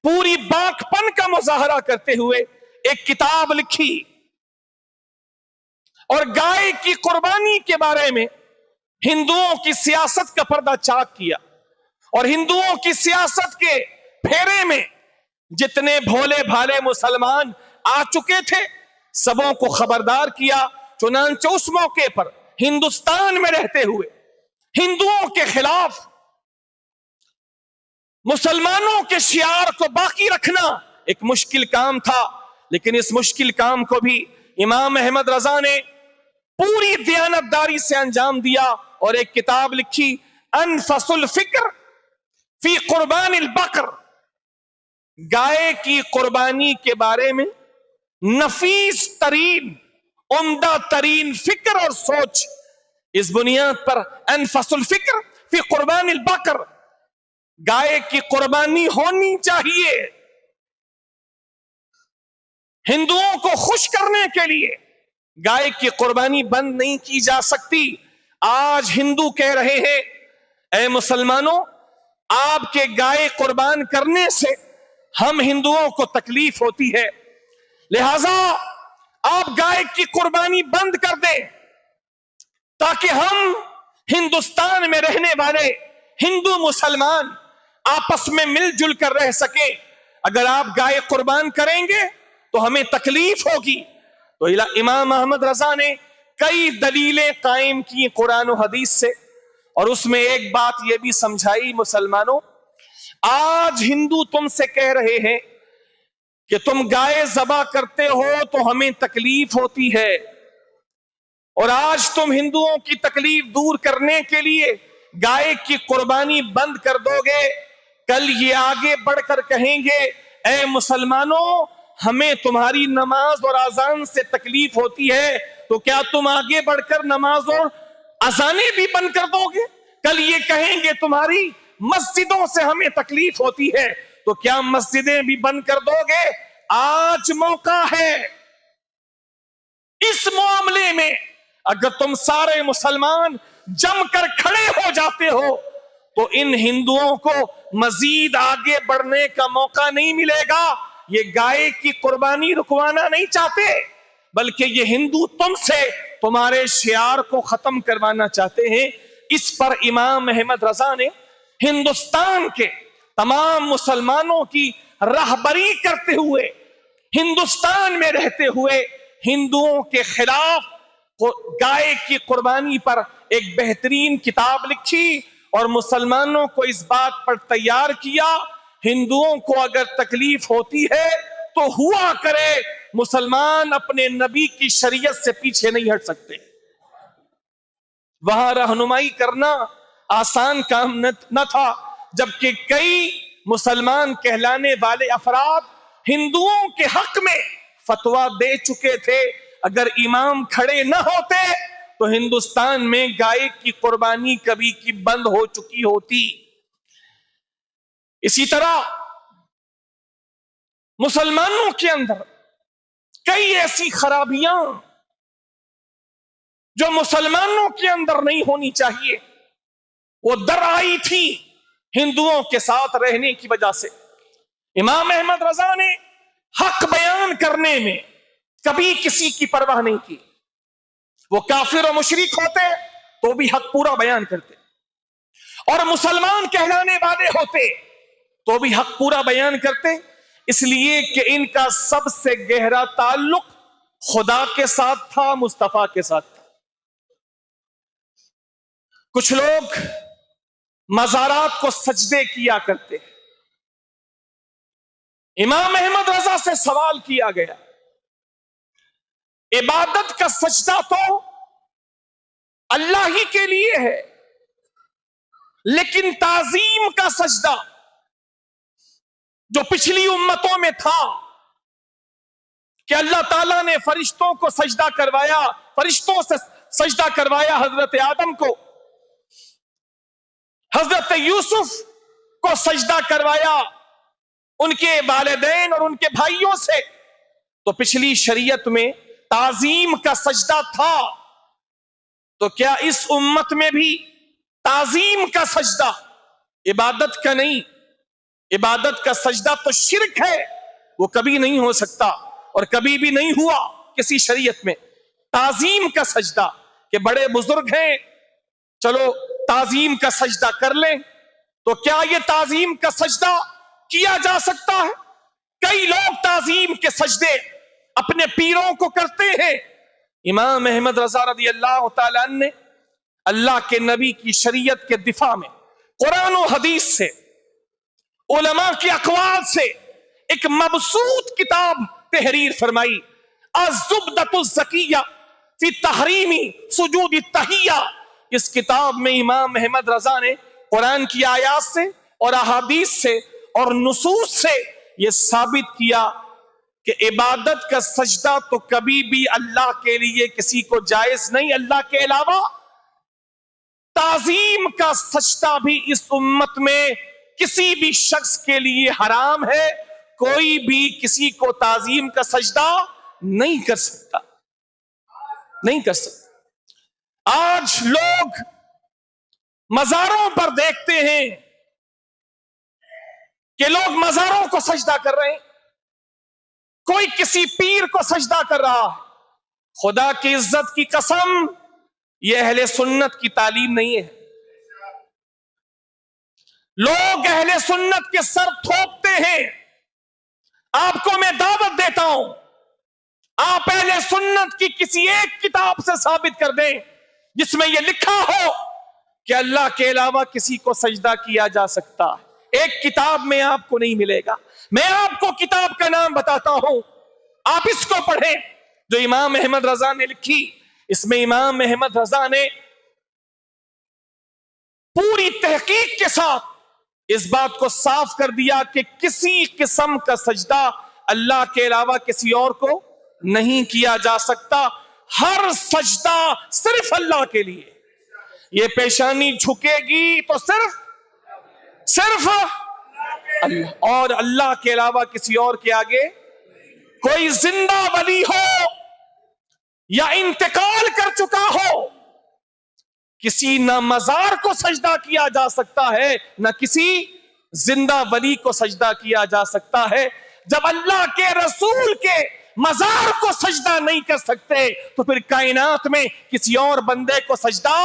پوری باک پن کا مظاہرہ کرتے ہوئے ایک کتاب لکھی, اور گائے کی قربانی کے بارے میں ہندوؤں کی سیاست کا پردہ چاک کیا, اور ہندوؤں کی سیاست کے پھیرے میں جتنے بھولے بھالے مسلمان آ چکے تھے سبوں کو خبردار کیا. چنانچہ اس موقع پر ہندوستان میں رہتے ہوئے ہندوؤں کے خلاف مسلمانوں کے شعار کو باقی رکھنا ایک مشکل کام تھا, لیکن اس مشکل کام کو بھی امام احمد رضا نے پوری دیانتداری سے انجام دیا, اور ایک کتاب لکھی انفس الفکر فی قربان البقر, گائے کی قربانی کے بارے میں نفیس ترین, عمدہ ترین فکر اور سوچ اس بنیاد پر انفس الفکر فی قربان البقر، گائے کی قربانی ہونی چاہیے۔ ہندوؤں کو خوش کرنے کے لیے گائے کی قربانی بند نہیں کی جا سکتی۔ آج ہندو کہہ رہے ہیں اے مسلمانوں، آپ کے گائے قربان کرنے سے ہم ہندوؤں کو تکلیف ہوتی ہے، لہذا آپ گائے کی قربانی بند کر دیں تاکہ ہم ہندوستان میں رہنے والے ہندو مسلمان آپس میں مل جل کر رہ سکیں۔ اگر آپ گائے قربان کریں گے تو ہمیں تکلیف ہوگی۔ تو امام احمد رضا نے کئی دلیلیں قائم کی قرآن و حدیث سے، اور اس میں ایک بات یہ بھی سمجھائی، مسلمانوں آج ہندو تم سے کہہ رہے ہیں کہ تم گائے ذبح کرتے ہو تو ہمیں تکلیف ہوتی ہے، اور آج تم ہندوؤں کی تکلیف دور کرنے کے لیے گائے کی قربانی بند کر دو گے، کل یہ آگے بڑھ کر کہیں گے اے مسلمانوں ہمیں تمہاری نماز اور اذان سے تکلیف ہوتی ہے، تو کیا تم آگے بڑھ کر نماز اور اذانیں بھی بند کر دو گے؟ کل یہ کہیں گے تمہاری مسجدوں سے ہمیں تکلیف ہوتی ہے، تو کیا مسجدیں بھی بند کر دو گے؟ آج موقع ہے اس معاملے میں، اگر تم سارے مسلمان جم کر کھڑے ہو جاتے ہو تو ان ہندوؤں کو مزید آگے بڑھنے کا موقع نہیں ملے گا۔ یہ گائے کی قربانی رکوانا نہیں چاہتے، بلکہ یہ ہندو تم سے تمہارے شعار کو ختم کروانا چاہتے ہیں۔ اس پر امام احمد رضا نے ہندوستان کے تمام مسلمانوں کی رہبری کرتے ہوئے، ہندوستان میں رہتے ہوئے ہندوؤں کے خلاف گائے کی قربانی پر ایک بہترین کتاب لکھی اور مسلمانوں کو اس بات پر تیار کیا، ہندوؤں کو اگر تکلیف ہوتی ہے تو ہوا کرے، مسلمان اپنے نبی کی شریعت سے پیچھے نہیں ہٹ سکتے۔ وہاں رہنمائی کرنا آسان کام نہ تھا، جبکہ کئی مسلمان کہلانے والے افراد ہندوؤں کے حق میں فتویٰ دے چکے تھے۔ اگر امام کھڑے نہ ہوتے تو ہندوستان میں گائے کی قربانی کبھی کی بند ہو چکی ہوتی۔ اسی طرح مسلمانوں کے اندر کئی ایسی خرابیاں جو مسلمانوں کے اندر نہیں ہونی چاہیے وہ در آئی تھی ہندوؤں کے ساتھ رہنے کی وجہ سے۔ امام احمد رضا نے حق بیان کرنے میں کبھی کسی کی پرواہ نہیں کی، وہ کافر و مشرک ہوتے تو بھی حق پورا بیان کرتے، اور مسلمان کہلانے والے ہوتے تو بھی حق پورا بیان کرتے، اس لیے کہ ان کا سب سے گہرا تعلق خدا کے ساتھ تھا، مصطفیٰ کے ساتھ تھا۔ کچھ لوگ مزارات کو سجدے کیا کرتے، امام احمد رضا سے سوال کیا گیا، عبادت کا سجدہ تو اللہ ہی کے لیے ہے، لیکن تعظیم کا سجدہ جو پچھلی امتوں میں تھا کہ اللہ تعالیٰ نے فرشتوں کو سجدہ کروایا، فرشتوں سے سجدہ کروایا، حضرت آدم کو، حضرت یوسف کو سجدہ کروایا، ان کے والدین اور ان کے بھائیوں سے، تو پچھلی شریعت میں تعظیم کا سجدہ تھا، تو کیا اس امت میں بھی تعظیم کا سجدہ، عبادت کا نہیں؟ عبادت کا سجدہ تو شرک ہے، وہ کبھی نہیں ہو سکتا اور کبھی بھی نہیں ہوا کسی شریعت میں۔ تعظیم کا سجدہ کہ بڑے بزرگ ہیں چلو تعظیم کا سجدہ کر لیں، تو کیا یہ تعظیم کا سجدہ کیا جا سکتا ہے؟ کئی لوگ تعظیم کے سجدے اپنے پیروں کو کرتے ہیں۔ امام احمد رضا رضی اللہ تعالیٰ عنہ نے اللہ کے نبی کی شریعت کے دفاع میں قرآن و حدیث سے، علماء کے اقوال سے ایک مبسوط کتاب تحریر فرمائی، الزبدۃ الزکیہ فی تحریم سجود التحیہ۔ اس کتاب میں امام احمد رضا نے قرآن کی آیات سے اور احادیث سے اور نصوص سے یہ ثابت کیا کہ عبادت کا سجدہ تو کبھی بھی اللہ کے لیے کسی کو جائز نہیں، اللہ کے علاوہ تعظیم کا سجدہ بھی اس امت میں کسی بھی شخص کے لیے حرام ہے. کوئی بھی کسی کو تعظیم کا سجدہ نہیں کر سکتا، نہیں کر سکتا. آج لوگ مزاروں پر دیکھتے ہیں کہ لوگ مزاروں کو سجدہ کر رہے ہیں، کوئی کسی پیر کو سجدہ کر رہا ہے. خدا کی عزت کی قسم، یہ اہل سنت کی تعلیم نہیں ہے. لوگ اہل سنت کے سر تھوپتے ہیں. آپ کو میں دعوت دیتا ہوں، آپ اہل سنت کی کسی ایک کتاب سے ثابت کر دیں جس میں یہ لکھا ہو کہ اللہ کے علاوہ کسی کو سجدہ کیا جا سکتا ہے. ایک کتاب میں آپ کو نہیں ملے گا. میں آپ کو کتاب کا نام بتاتا ہوں، آپ اس کو پڑھیں جو امام احمد رضا نے لکھی. اس میں امام احمد رضا نے پوری تحقیق کے ساتھ اس بات کو صاف کر دیا کہ کسی قسم کا سجدہ اللہ کے علاوہ کسی اور کو نہیں کیا جا سکتا. ہر سجدہ صرف اللہ کے لیے. یہ پیشانی جھکے گی تو صرف اللہ، اور اللہ کے علاوہ کسی اور کے آگے کوئی زندہ ولی ہو یا انتقال کر چکا ہو، کسی نہ مزار کو سجدہ کیا جا سکتا ہے نہ کسی زندہ ولی کو سجدہ کیا جا سکتا ہے. جب اللہ کے رسول کے مزار کو سجدہ نہیں کر سکتے تو پھر کائنات میں کسی اور بندے کو سجدہ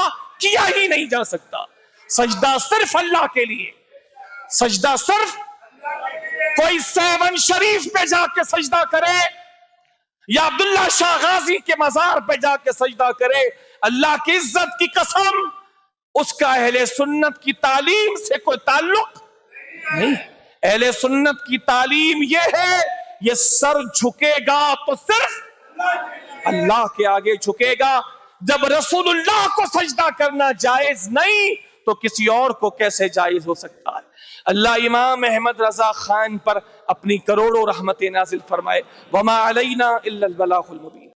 کیا ہی نہیں جا سکتا. سجدہ صرف اللہ کے لیے. سجدہ صرف کوئی سیون شریف پہ جا کے سجدہ کرے یا عبداللہ شاہ غازی کے مزار پہ جا کے سجدہ کرے، اللہ کی عزت کی قسم اس کا اہل سنت کی تعلیم سے کوئی تعلق نہیں. اہل سنت کی تعلیم یہ ہے، یہ سر جھکے گا تو صرف اللہ کے آگے جھکے گا. جب رسول اللہ کو سجدہ کرنا جائز نہیں تو کسی اور کو کیسے جائز ہو سکتا ہے؟ اللہ امام احمد رضا خان پر اپنی کروڑوں رحمتیں نازل فرمائے. وما علینا الا البلاغ المبین.